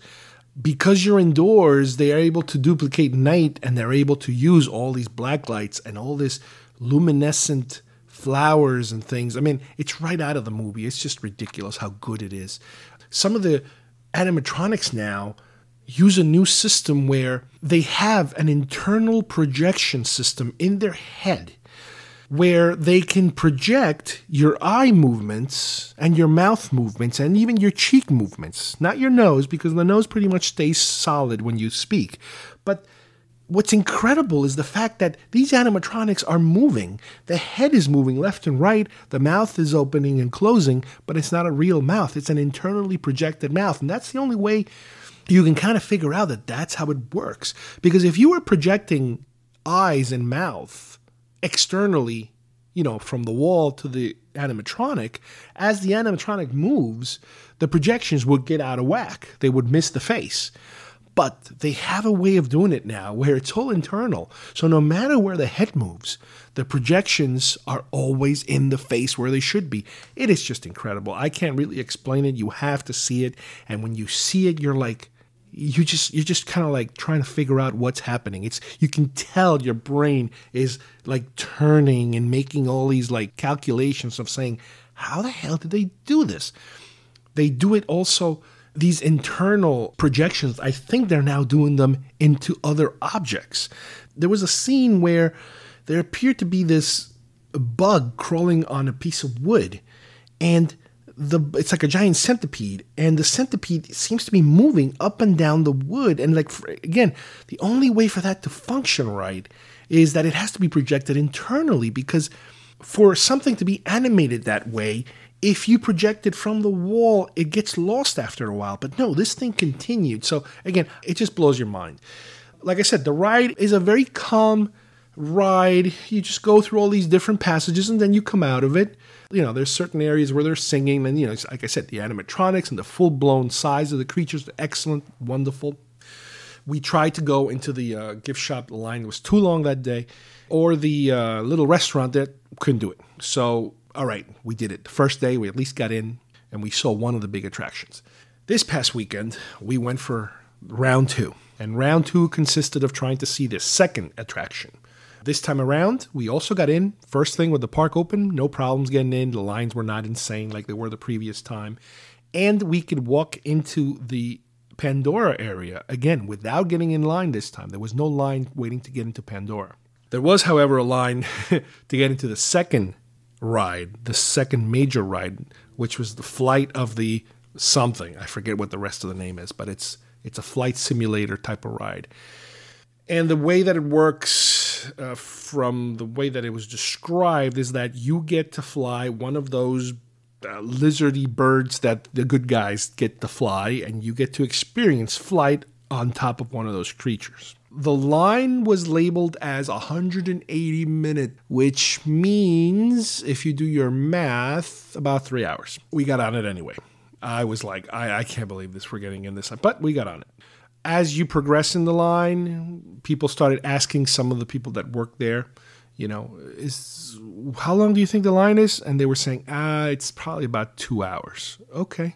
[SPEAKER 2] Because you're indoors, they are able to duplicate night, and they're able to use all these black lights and all this luminescent flowers and things. I mean, it's right out of the movie. It's just ridiculous how good it is. Some of the animatronics now use a new system where they have an internal projection system in their head where they can project your eye movements and your mouth movements and even your cheek movements. Not your nose, because the nose pretty much stays solid when you speak. But what's incredible is the fact that these animatronics are moving. The head is moving left and right. The mouth is opening and closing, but it's not a real mouth. It's an internally projected mouth. And that's the only way you can kind of figure out that that's how it works. Because if you were projecting eyes and mouth externally, from the wall to the animatronic, as the animatronic moves, the projections would get out of whack. They would miss the face. But they have a way of doing it now where it's all internal. So no matter where the head moves, the projections are always in the face where they should be. It is just incredible. I can't really explain it. You have to see it. And when you see it, you're just kind of like trying to figure out what's happening. You can tell your brain is like turning and making all these like calculations of saying, how the hell did they do this? They do it also, these internal projections, I think they're now doing them into other objects. There was a scene where there appeared to be this bug crawling on a piece of wood, and it's like a giant centipede, and the centipede seems to be moving up and down the wood. And again, the only way for that to function right is that it has to be projected internally, because for something to be animated that way, if you project it from the wall, it gets lost after a while. But no, this thing continued. So again, it just blows your mind. Like I said, the ride is a very calm ride. You just go through all these different passages and then you come out of it. There's certain areas where they're singing, and like I said, the animatronics and the full-blown size of the creatures are excellent, wonderful. We tried to go into the gift shop. The line was too long that day, or the little restaurant that couldn't do it. So, all right, we did it. The first day, we at least got in, and we saw one of the big attractions. This past weekend, we went for round 2, and round 2 consisted of trying to see the second attraction. This time around, we also got in. First thing with the park open, no problems getting in. The lines were not insane like they were the previous time. And we could walk into the Pandora area, again, without getting in line this time. There was no line waiting to get into Pandora. There was, however, a line to get into the second ride, the second major ride, which was the Flight of the something. I forget what the rest of the name is, but it's a flight simulator type of ride. And the way that it works, from the way that it was described, is that you get to fly one of those lizardy birds that the good guys get to fly, and you get to experience flight on top of one of those creatures. The line was labeled as 180 minutes, which means, if you do your math, about 3 hours. We got on it anyway. I was like, I can't believe this, we're getting in this, but we got on it. As you progress in the line, people started asking some of the people that work there, how long do you think the line is? And they were saying, it's probably about 2 hours. Okay.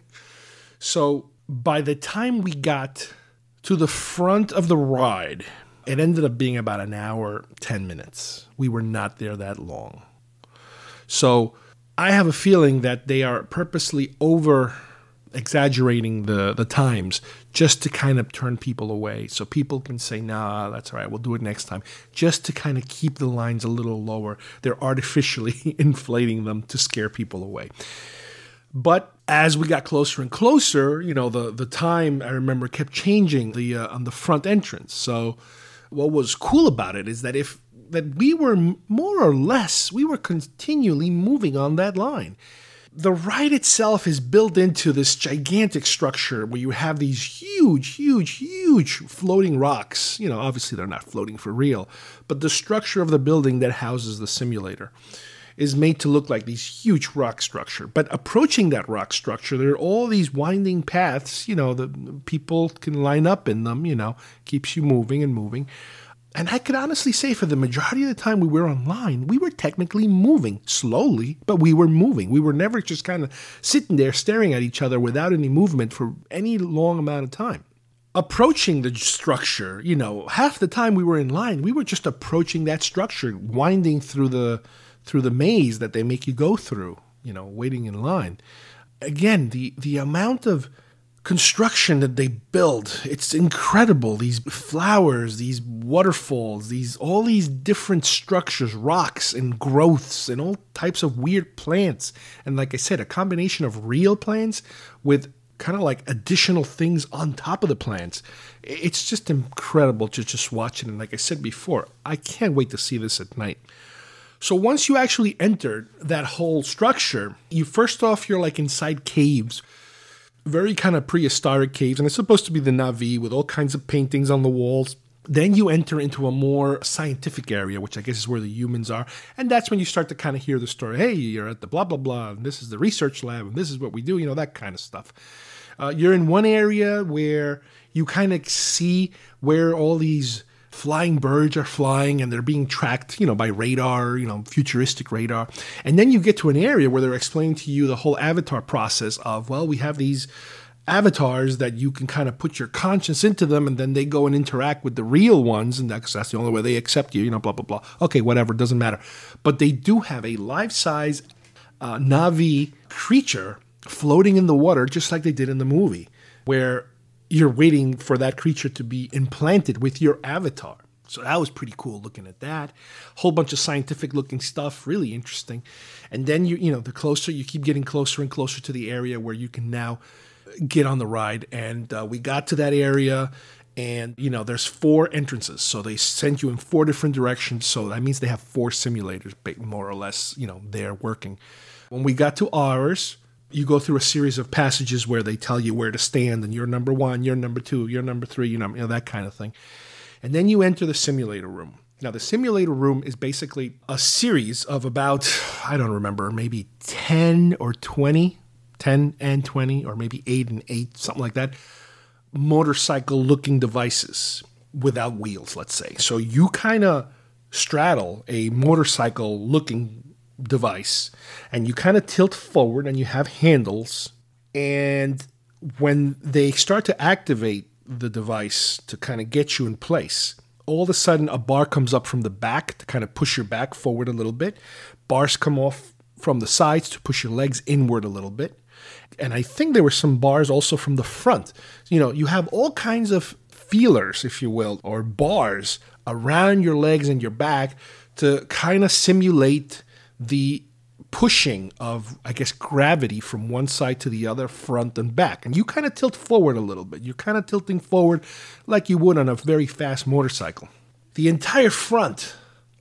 [SPEAKER 2] So by the time we got to the front of the ride, it ended up being about an hour, 10 minutes. We were not there that long. So I have a feeling that they are purposely exaggerating the times just to kind of turn people away, so people can say, nah, that's all right, we'll do it next time, just to kind of keep the lines a little lower. They're artificially inflating them to scare people away. But as we got closer and closer, the time, I remember, kept changing on the front entrance. So what was cool about it is that we were more or less, we were continually moving on that line. The ride itself is built into this gigantic structure where you have these huge floating rocks. Obviously they're not floating for real, but the structure of the building that houses the simulator is made to look like these huge rock structure. But approaching that rock structure, there are all these winding paths, the people can line up in them, keeps you moving and moving. And I could honestly say for the majority of the time we were online, we were technically moving slowly, but we were moving. We were never just kind of sitting there staring at each other without any movement for any long amount of time. Approaching the structure, half the time we were in line, we were just approaching that structure, winding through the maze that they make you go through, waiting in line. Again, the amount of construction that they build. It's incredible. These flowers, these waterfalls, all these different structures, rocks and growths and all types of weird plants. And like I said, a combination of real plants with kind of like additional things on top of the plants. It's just incredible to just watch it. And like I said before, I can't wait to see this at night. So once you actually enter that whole structure, you're like inside caves, very kind of prehistoric caves, and it's supposed to be the Na'vi with all kinds of paintings on the walls. Then you enter into a more scientific area, which I guess is where the humans are, and that's when you start to kind of hear the story. Hey, you're at the blah, blah, blah, and this is the research lab, and this is what we do, that kind of stuff. You're in one area where you kind of see where all these flying birds are flying and they're being tracked, by radar, futuristic radar. And then you get to an area where they're explaining to you the whole avatar process of, well, we have these avatars that you can kind of put your conscience into them, and then they go and interact with the real ones, and that's the only way they accept you, blah, blah, blah. Okay, whatever, doesn't matter. But they do have a life-size Na'vi creature floating in the water, just like they did in the movie, where you're waiting for that creature to be implanted with your avatar. So that was pretty cool looking at that. Whole bunch of scientific looking stuff, really interesting. And then the closer you keep getting closer and closer to the area where you can now get on the ride. And we got to that area, and there's 4 entrances. So they sent you in 4 different directions. So that means they have 4 simulators, more or less, they're working. When we got to ours, you go through a series of passages where they tell you where to stand, and you're number 1, you're number 2, you're number 3, that kind of thing. And then you enter the simulator room. Now, the simulator room is basically a series of about, I don't remember, maybe 10 or 20, 10 and 20, or maybe 8 and 8, something like that, motorcycle-looking devices without wheels, let's say. So you kind of straddle a motorcycle-looking device, and you kind of tilt forward, and you have handles, and when they start to activate the device to kind of get you in place, all of a sudden a bar comes up from the back to kind of push your back forward a little bit. Bars come off from the sides to push your legs inward a little bit, and I think there were some bars also from the front. You have all kinds of feelers, if you will, or bars around your legs and your back to kind of simulate the pushing of, I guess, gravity from one side to the other, front and back. And you kind of tilt forward a little bit. You're kind of tilting forward like you would on a very fast motorcycle. The entire front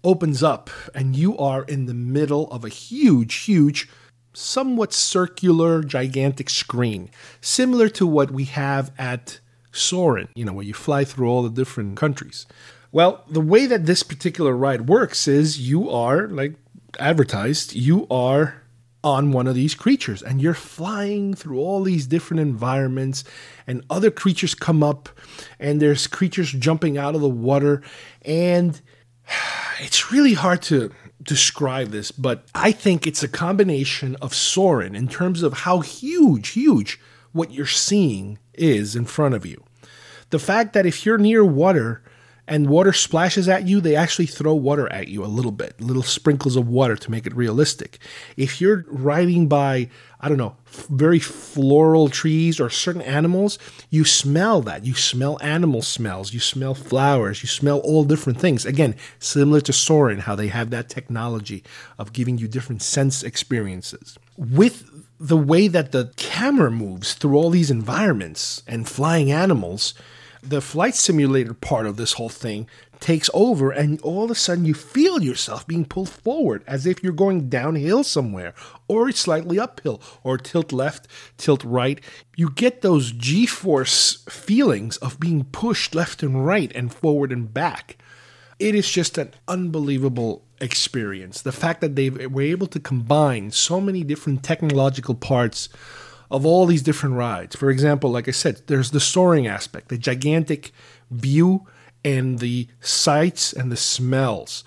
[SPEAKER 2] opens up, and you are in the middle of a huge, somewhat circular, gigantic screen, similar to what we have at Soarin', where you fly through all the different countries. Well, the way that this particular ride works is you are, like advertised, you are on one of these creatures, and you're flying through all these different environments, and other creatures come up, and there's creatures jumping out of the water, and it's really hard to describe this, but I think it's a combination of Soarin' in terms of how huge what you're seeing is in front of you. The fact that if you're near water and water splashes at you, they actually throw water at you a little bit, little sprinkles of water to make it realistic. If you're riding by, very floral trees or certain animals, you smell that. You smell animal smells, you smell flowers, you smell all different things. Again, similar to Soarin', how they have that technology of giving you different sense experiences. With the way that the camera moves through all these environments and flying animals, the flight simulator part of this whole thing takes over, and all of a sudden you feel yourself being pulled forward as if you're going downhill somewhere, or slightly uphill, or tilt left, tilt right. You get those G-force feelings of being pushed left and right and forward and back. It is just an unbelievable experience. The fact that they were able to combine so many different technological parts of all these different rides. For example, like I said, there's the soaring aspect, the gigantic view and the sights and the smells.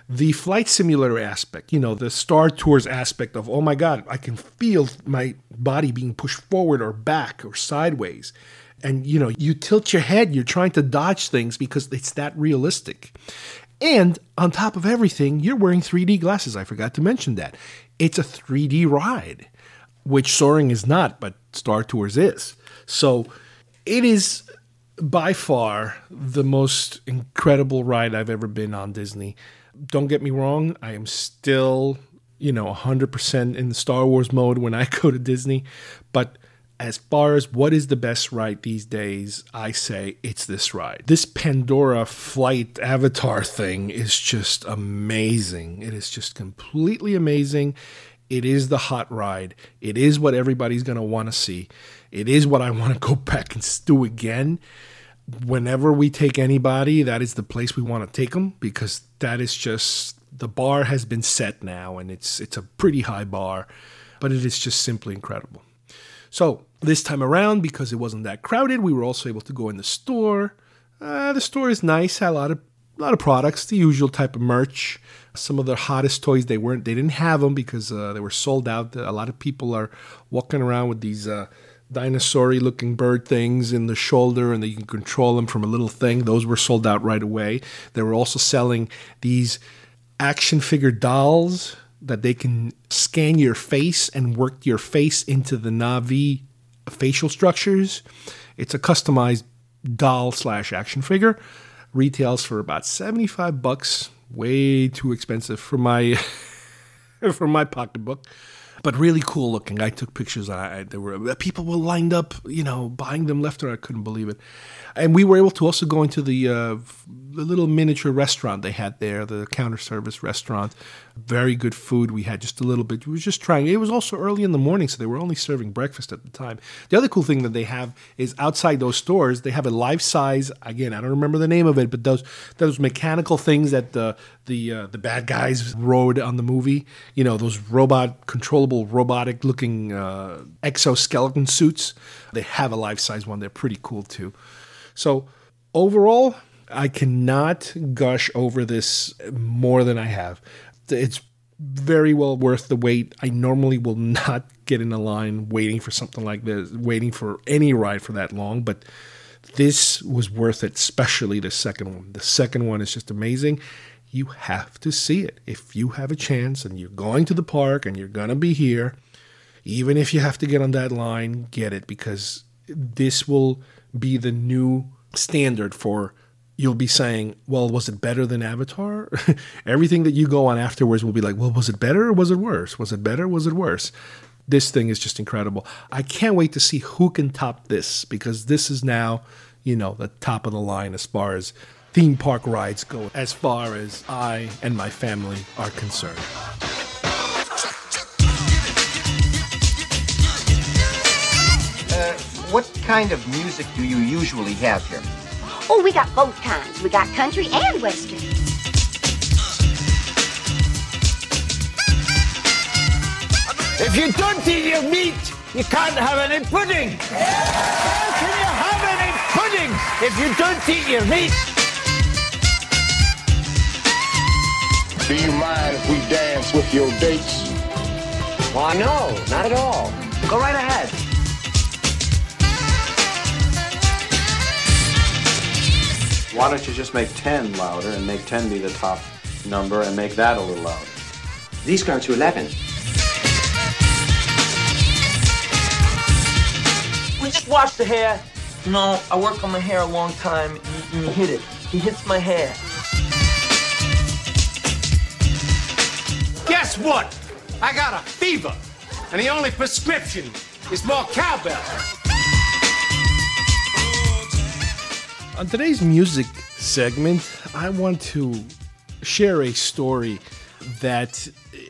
[SPEAKER 2] The flight simulator aspect, the Star Tours aspect of, oh my God, I can feel my body being pushed forward or back or sideways. And, you tilt your head, you're trying to dodge things because it's that realistic. And on top of everything, you're wearing 3D glasses. I forgot to mention that. It's a 3D ride. which Soaring is not, but Star Tours is. So it is by far the most incredible ride I've ever been on Disney. Don't get me wrong, I am still, 100% in the Star Wars mode when I go to Disney. But as far as what is the best ride these days, I say it's this ride. This Pandora flight avatar thing is just amazing. It is just completely amazing. It is the hot ride. It is what everybody's going to want to see. It is what I want to go back and do again. Whenever we take anybody, that is the place we want to take them, because that is just, the bar has been set now, and it's a pretty high bar, but it is just simply incredible. So this time around, because it wasn't that crowded, we were also able to go in the store. The store is nice, had a lot of products, the usual type of merch. Some of the hottest toys, they didn't have them because they were sold out. A lot of people are walking around with these dinosaur-y looking bird things in the shoulder, and you can control them from a little thing. Those were sold out right away. They were also selling these action figure dolls that they can scan your face and work your face into the Na'vi facial structures. It's a customized doll/action figure. Retails for about $75. Way too expensive for my for my pocketbook, but really cool looking. I took pictures. People were lined up, buying them left and right. I couldn't believe it. And we were able to also go into the little miniature restaurant they had there, the counter service restaurant. Very good food. We had just a little bit. We were just trying. It was also early in the morning, so they were only serving breakfast at the time. The other cool thing that they have is outside those stores, they have a life-size, again, I don't remember the name of it, but those mechanical things that the bad guys rode on the movie, those controllable robotic-looking exoskeleton suits. They have a life-size one. They're pretty cool, too. So overall, I cannot gush over this more than I have. It's very well worth the wait. I normally will not get in a line waiting for something like this, waiting for any ride for that long, but this was worth it, especially the second one. The second one is just amazing. You have to see it. If you have a chance and you're going to the park and you're going to be here, even if you have to get on that line, get it, because this will be the new standard for, you'll be saying, well, was it better than Avatar? Everything that you go on afterwards will be like, well, was it better or was it worse? Was it better or was it worse? This thing is just incredible. I can't wait to see who can top this, because this is now, the top of the line as far as theme park rides go, as far as I and my family are concerned.
[SPEAKER 18] What kind of music do you usually have here?
[SPEAKER 14] Oh, we got both kinds. We got country and western.
[SPEAKER 10] If you don't eat your meat, you can't have any pudding. How can you have any pudding if you don't eat your meat?
[SPEAKER 8] Do you mind if we dance with your dates?
[SPEAKER 18] Why, no, not at all. Go right ahead.
[SPEAKER 19] Why don't you just make 10 louder and make 10 be the top number and make that a little louder?
[SPEAKER 18] These go to 11.
[SPEAKER 20] We just wash the hair. I work on my hair a long time, and you hit it. He hits my hair.
[SPEAKER 10] Guess what? I got a fever, and the only prescription is more cowbell.
[SPEAKER 2] On today's music segment, I want to share a story that,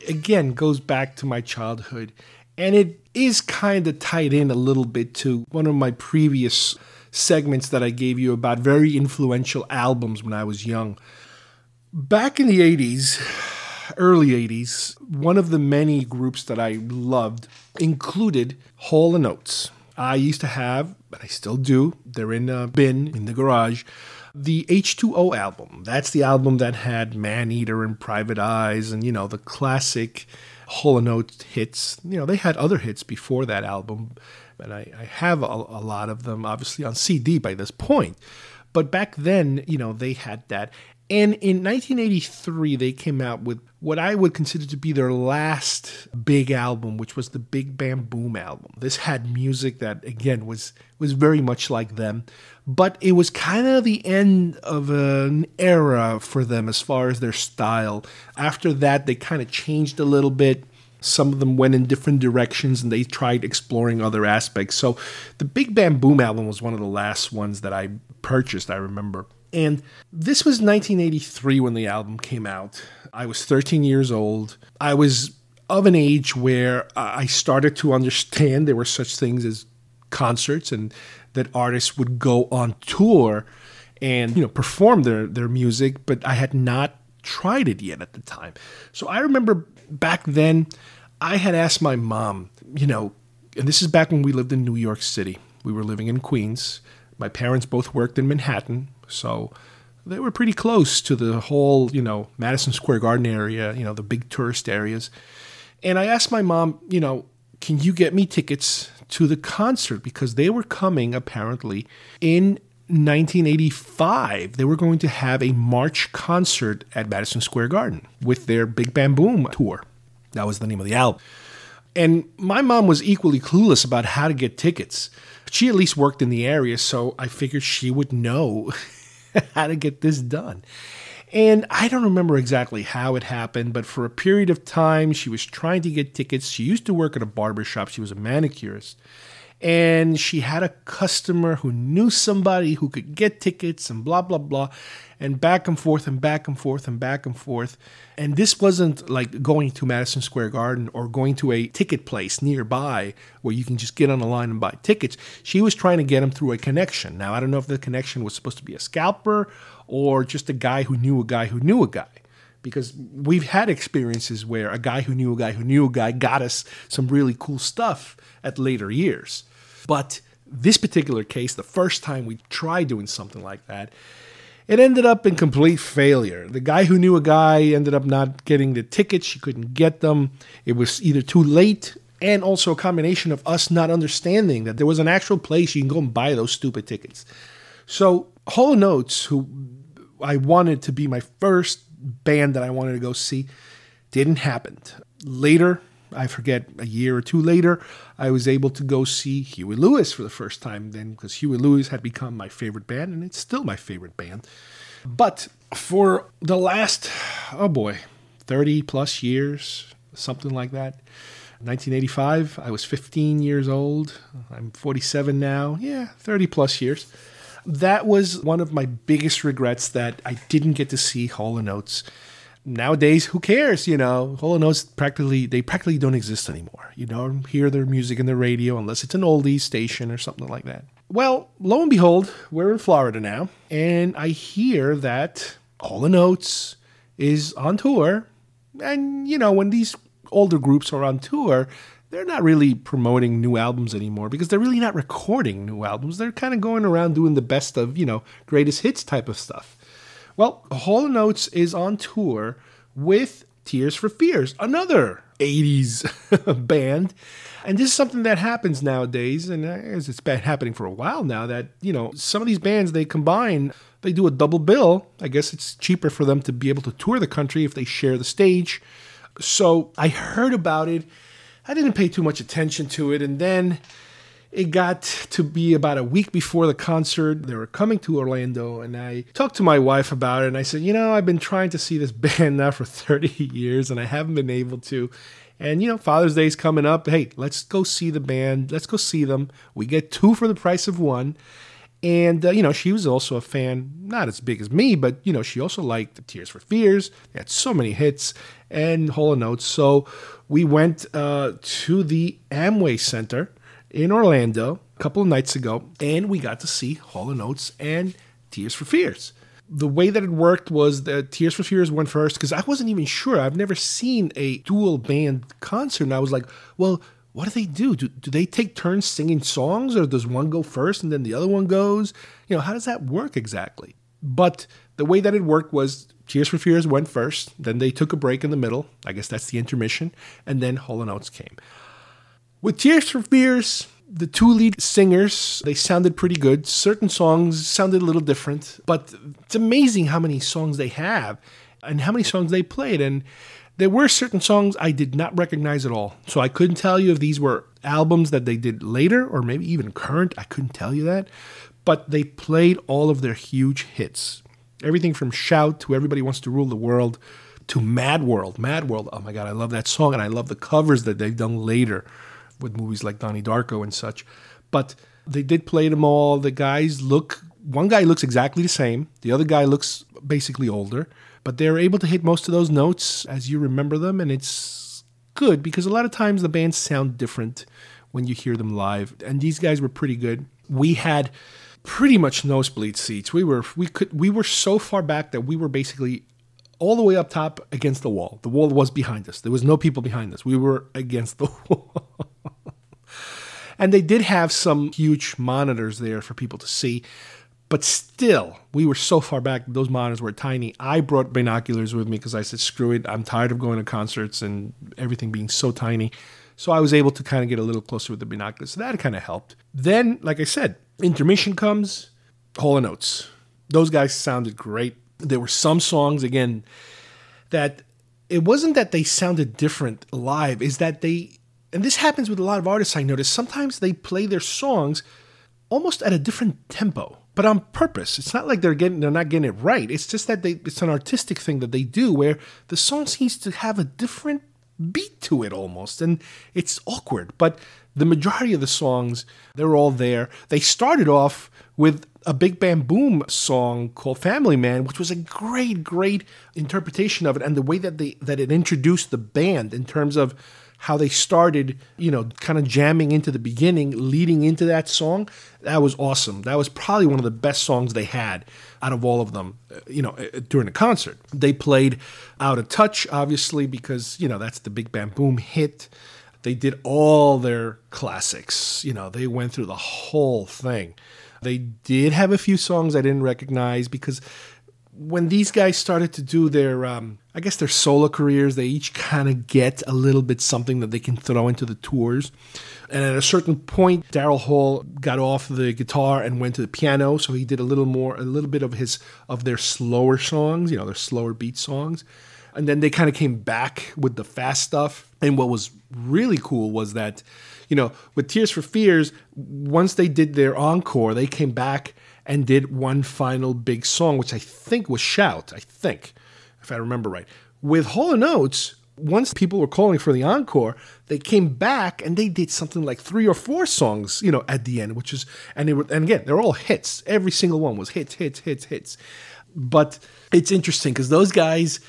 [SPEAKER 2] again, goes back to my childhood. And it is kind of tied in a little bit to one of my previous segments that I gave you about very influential albums when I was young. Back in the 80s, early 80s, one of the many groups that I loved included Hall and Oates. I used to have, but I still do, they're in a bin in the garage, the H2O album. That's the album that had Man-Eater and Private Eyes and, the classic Hall and Oates hits. They had other hits before that album, but I have a lot of them, obviously, on CD by this point. But back then, they had that. And in 1983, they came out with what I would consider to be their last big album, which was the Big Bam Boom album. This had music that, again, was very much like them, but it was kind of the end of an era for them as far as their style. After that, they kind of changed a little bit. Some of them went in different directions and they tried exploring other aspects. So the Big Bam Boom album was one of the last ones that I purchased, I remember. And this was 1983 when the album came out. I was 13 years old. I was of an age where I started to understand there were such things as concerts and that artists would go on tour and, perform their music, but I had not tried it yet at the time. So I remember back then I had asked my mom, and this is back when we lived in New York City. We were living in Queens. My parents both worked in Manhattan, so they were pretty close to the whole, Madison Square Garden area, the big tourist areas. And I asked my mom, can you get me tickets to the concert? Because they were coming, apparently, in 1985. They were going to have a March concert at Madison Square Garden with their Big Bam Boom tour. That was the name of the album. And my mom was equally clueless about how to get tickets. She at least worked in the area, so I figured she would know how to get this done. And I don't remember exactly how it happened, but for a period of time, she was trying to get tickets. She used to work at a barber shop. She was a manicurist. And she had a customer who knew somebody who could get tickets and blah, blah, blah. And back and forth and back and forth and back and forth. And this wasn't like going to Madison Square Garden or going to a ticket place nearby where you can just get on the line and buy tickets. She was trying to get them through a connection. Now, I don't know if the connection was supposed to be a scalper or just a guy who knew a guy who knew a guy. Because we've had experiences where a guy who knew a guy who knew a guy got us some really cool stuff at later years. But this particular case, the first time we tried doing something like that, it ended up in complete failure. The guy who knew a guy ended up not getting the tickets. She couldn't get them. It was either too late and also a combination of us not understanding that there was an actual place you can go and buy those stupid tickets. So Hall and Oates, who I wanted to be my first band that I wanted to go see, didn't happen. Later, I forget, a year or two later, I was able to go see Huey Lewis for the first time then, because Huey Lewis had become my favorite band, and it's still my favorite band. But for the last, 30 plus years, something like that, 1985, I was 15 years old. I'm 47 now. 30 plus years. That was one of my biggest regrets, that I didn't get to see Hall and Oates. Nowadays, who cares? Hall and Oates practically don't exist anymore. You don't hear their music in the radio unless it's an oldies station or something like that. Well, lo and behold, we're in Florida now, and I hear that Hall and Oates is on tour. And, when these older groups are on tour, they're not really promoting new albums anymore because they're really not recording new albums. They're kind of going around doing the best of, greatest hits type of stuff. Well, Hall and Oates is on tour with Tears for Fears, another 80s band. And this is something that happens nowadays, and it's been happening for a while now, that, some of these bands, they combine, they do a double bill. I guess it's cheaper for them to be able to tour the country if they share the stage. So I heard about it. I didn't pay too much attention to it, and then it got to be about a week before the concert. They were coming to Orlando, and I talked to my wife about it, and I said, I've been trying to see this band now for 30 years, and I haven't been able to. And, Father's Day's coming up. Hey, let's go see the band. Let's go see them. We get 2 for the price of 1. And, she was also a fan, not as big as me, but, she also liked Tears for Fears. They had so many hits, and Hall and Oates. So we went to the Amway Center in Orlando a couple of nights ago, and we got to see Hall and Oates and Tears for Fears. The way that it worked was that Tears for Fears went first, because I wasn't even sure. I've never seen a dual band concert, and I was like, well, what do they do? Do they take turns singing songs, or does one go first and then the other one goes? How does that work exactly? But the way that it worked was Tears for Fears went first, then they took a break in the middle. I guess that's the intermission, and then Hall and Oates came. With Tears for Fears, the 2 lead singers, they sounded pretty good. Certain songs sounded a little different, but it's amazing how many songs they have and how many songs they played. And There were certain songs I did not recognize at all. So I couldn't tell you if these were albums that they did later or maybe even current. I couldn't tell you that. But they played all of their huge hits. Everything from Shout to Everybody Wants to Rule the World to Mad World. Mad World, oh my God, I love that song. And I love the covers that they've done later with movies like Donnie Darko and such. But they did play them all. The guys look, one guy looks exactly the same. The other guy looks basically older. But they're able to hit most of those notes as you remember them. And it's good because a lot of times the bands sound different when you hear them live. And these guys were pretty good. We had pretty much nosebleed seats. We were so far back that we were basically all the way up top against the wall. The wall was behind us. There was no people behind us. We were against the wall. And they did have some huge monitors there for people to see. But still, we were so far back, those monitors were tiny. I brought binoculars with me because I said, screw it, I'm tired of going to concerts and everything being so tiny. So I was able to kind of get a little closer with the binoculars. So that kind of helped. Then, like I said, intermission comes, Hall and Oates. Those guys sounded great. There were some songs, again, that it wasn't that they sounded different live, is that they, and this happens with a lot of artists I noticed, sometimes they play their songs almost at a different tempo. But on purpose. It's not like they're not getting it right. It's just that it's an artistic thing that they do where the song seems to have a different beat to it almost. And it's awkward. But the majority of the songs, they're all there. They started off with a Big Bam Boom song called Family Man, which was a great, great interpretation of it. And the way that it introduced the band in terms of how they started, kind of jamming into the beginning, leading into that song, that was awesome. That was probably one of the best songs they had out of all of them, during the concert. They played Out of Touch, obviously, because, that's the Big Bam Boom hit. They did all their classics. They went through the whole thing. They did have a few songs I didn't recognize because when these guys started to do their, their solo careers, they each kind of get a little bit something that they can throw into the tours. And at a certain point, Daryl Hall got off the guitar and went to the piano, so he did a little bit of their slower songs, their slower beat songs. And then they kind of came back with the fast stuff. And what was really cool was that, with Tears for Fears, once they did their encore, they came back and did one final big song, which I think was Shout, if I remember right. With Hall and Oates, once people were calling for the encore, they came back and they did something like 3 or 4 songs, at the end, and again, they're all hits. Every single one was hits. But it's interesting because those guys,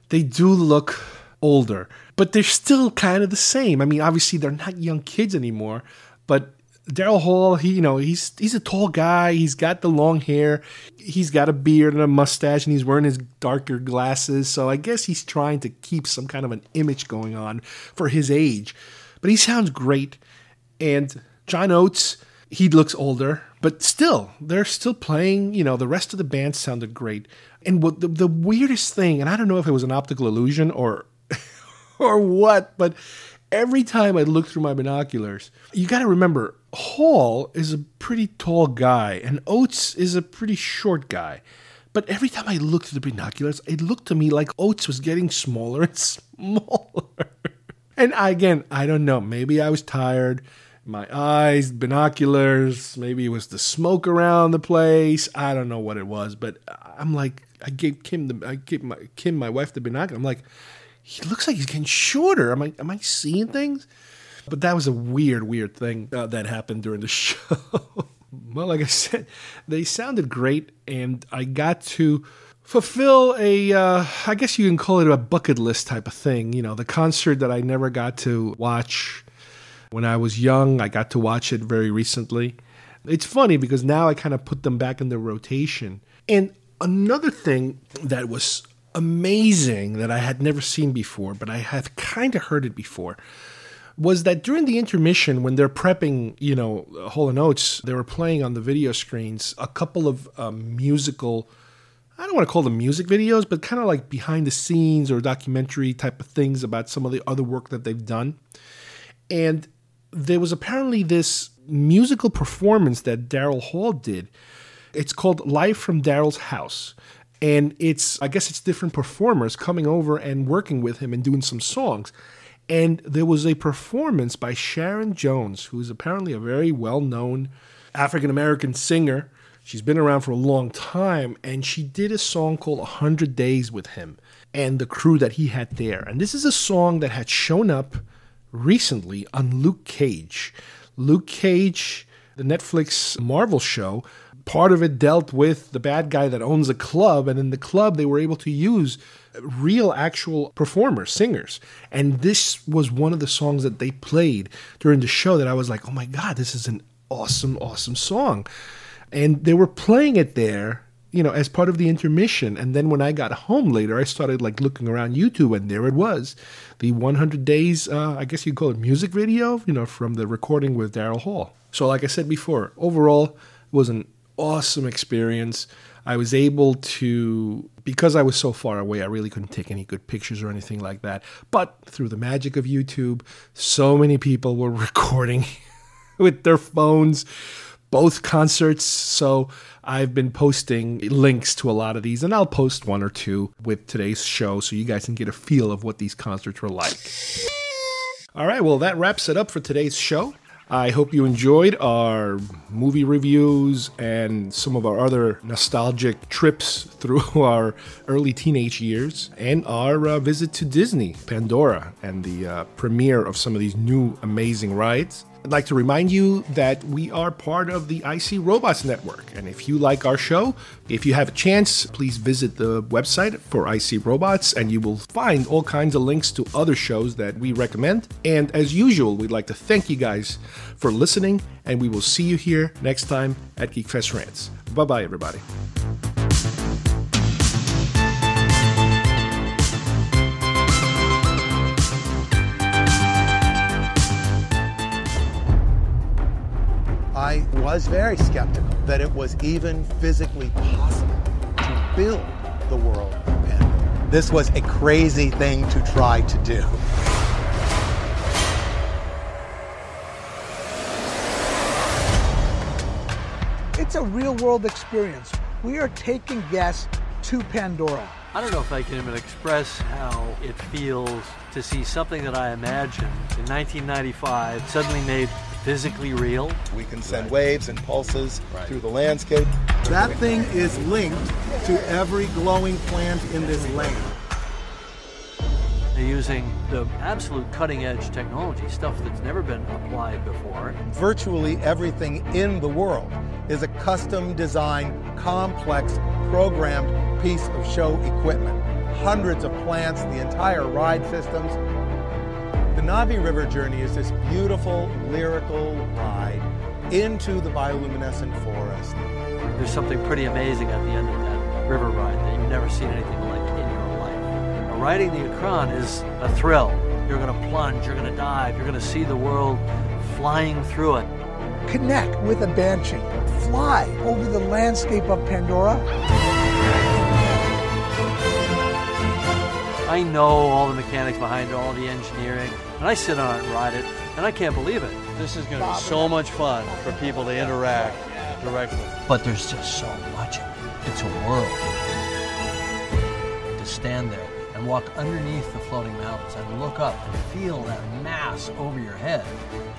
[SPEAKER 2] they do look older, but they're still kind of the same. I mean, obviously they're not young kids anymore, but Daryl Hall, he's a tall guy. He's got the long hair. He's got a beard and a mustache, and he's wearing his darker glasses. So I guess he's trying to keep some kind of an image going on for his age. But he sounds great. And John Oates, he looks older, but still, they're still playing. The rest of the band sounded great. And what the weirdest thing, and I don't know if it was an optical illusion or what, but every time I look through my binoculars, you got to remember, Hall is a pretty tall guy and Oates is a pretty short guy. But every time I looked through the binoculars, it looked to me like Oates was getting smaller and smaller. And I don't know. Maybe I was tired. My eyes, binoculars, maybe it was the smoke around the place. I don't know what it was, but I'm like, I gave Kim, my wife, the binocular. I'm like, he looks like he's getting shorter. Am I seeing things? But that was a weird thing that happened during the show. Well, like I said, they sounded great, and I got to fulfill I guess you can call it a bucket list type of thing. The concert that I never got to watch when I was young. I got to watch it very recently. It's funny because now I kind of put them back in the rotation. And another thing that was amazing that I had never seen before, but I have kind of heard it before, was that during the intermission, when they're prepping, Hall and Oates, they were playing on the video screens a couple of musical, I don't want to call them music videos, but kind of like behind the scenes or documentary type of things about some of the other work that they've done. And there was apparently this musical performance that Daryl Hall did. It's called Live from Daryl's House. And I guess it's different performers coming over and working with him and doing some songs. And there was a performance by Sharon Jones, who is apparently a very well-known African-American singer. She's been around for a long time, and she did a song called 100 Days with him and the crew that he had there. And this is a song that had shown up recently on Luke Cage. Luke Cage, the Netflix Marvel show, part of it dealt with the bad guy that owns a club, and in the club they were able to use real actual performers, singers. And this was one of the songs that they played during the show that I was like, oh my God, this is an awesome, awesome song. And they were playing it there, as part of the intermission. And then when I got home later, I started looking around YouTube, and there it was. The 100 Days, I guess you'd call it music video, from the recording with Daryl Hall. So like I said before, overall, it was an awesome experience. I was able to, because I was so far away, I really couldn't take any good pictures or anything like that. But through the magic of YouTube, so many people were recording with their phones, both concerts. So I've been posting links to a lot of these, and I'll post one or two with today's show so you guys can get a feel of what these concerts were like. All right, well, that wraps it up for today's show. I hope you enjoyed our movie reviews and some of our other nostalgic trips through our early teenage years, and our visit to Disney, Pandora, and the premiere of some of these new amazing rides. I'd like to remind you that we are part of the IC Robots Network. And if you like our show, if you have a chance, please visit the website for IC Robots, and you will find all kinds of links to other shows that we recommend. And as usual, we'd like to thank you guys for listening, and we will see you here next time at GeekFest Rants. Bye-bye, everybody.
[SPEAKER 21] I was very skeptical that it was even physically possible to build the world of Pandora. This was a crazy thing to try to do.
[SPEAKER 22] It's a real-world experience. We are taking guests to Pandora.
[SPEAKER 23] I don't know if I can even express how it feels to see something that I imagined in 1995 suddenly made physically real.
[SPEAKER 21] We can send waves and pulses through the landscape. That thing is linked to every glowing plant in this land.
[SPEAKER 23] They're using the absolute cutting-edge technology, stuff that's never been applied before.
[SPEAKER 21] Virtually everything in the world is a custom-designed, complex, programmed piece of show equipment. Hundreds of plants, the entire ride systems. The Navi River Journey is this beautiful, lyrical ride into the bioluminescent forest.
[SPEAKER 23] There's something pretty amazing at the end of that river ride that you've never seen anything like in your life. Now, riding the Akron is a thrill. You're going to plunge, you're going to dive, you're going to see the world flying through it.
[SPEAKER 22] Connect with a Banshee. Fly over the landscape of Pandora.
[SPEAKER 23] I know all the mechanics behind it, all the engineering, and I sit on it and ride it, and I can't believe it. This is going to be so much fun for people to interact directly. But there's just so much. It's a world. To stand there and walk underneath the floating mountains and look up and feel that mass over your head.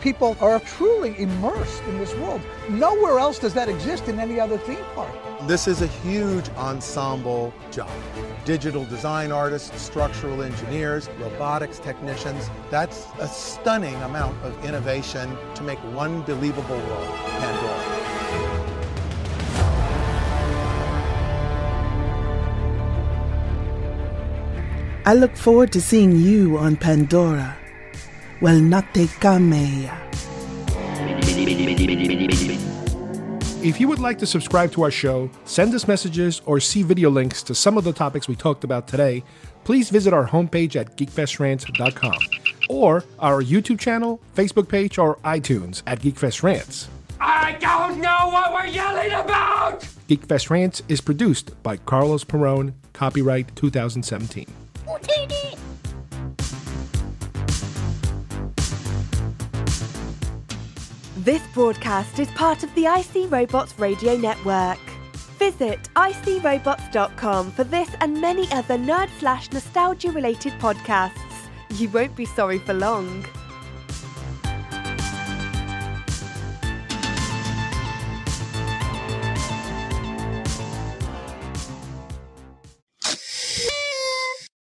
[SPEAKER 22] People are truly immersed in this world. Nowhere else does that exist in any other theme park.
[SPEAKER 21] This is a huge ensemble job. Digital design artists, structural engineers, robotics technicians. That's a stunning amount of innovation to make one believable world, Pandora.
[SPEAKER 24] I look forward to seeing you on Pandora. Well, not te camea.
[SPEAKER 2] If you would like to subscribe to our show, send us messages, or see video links to some of the topics we talked about today, please visit our homepage at geekfestrants.com or our YouTube channel, Facebook page, or iTunes at GeekFest Rants.
[SPEAKER 9] I don't know what we're yelling about!
[SPEAKER 2] GeekFest Rants is produced by Carlos Perone, copyright 2017.
[SPEAKER 1] This broadcast is part of the IC Robots Radio Network. Visit icrobots.com for this and many other nerd/nostalgia related podcasts. You won't be sorry for long.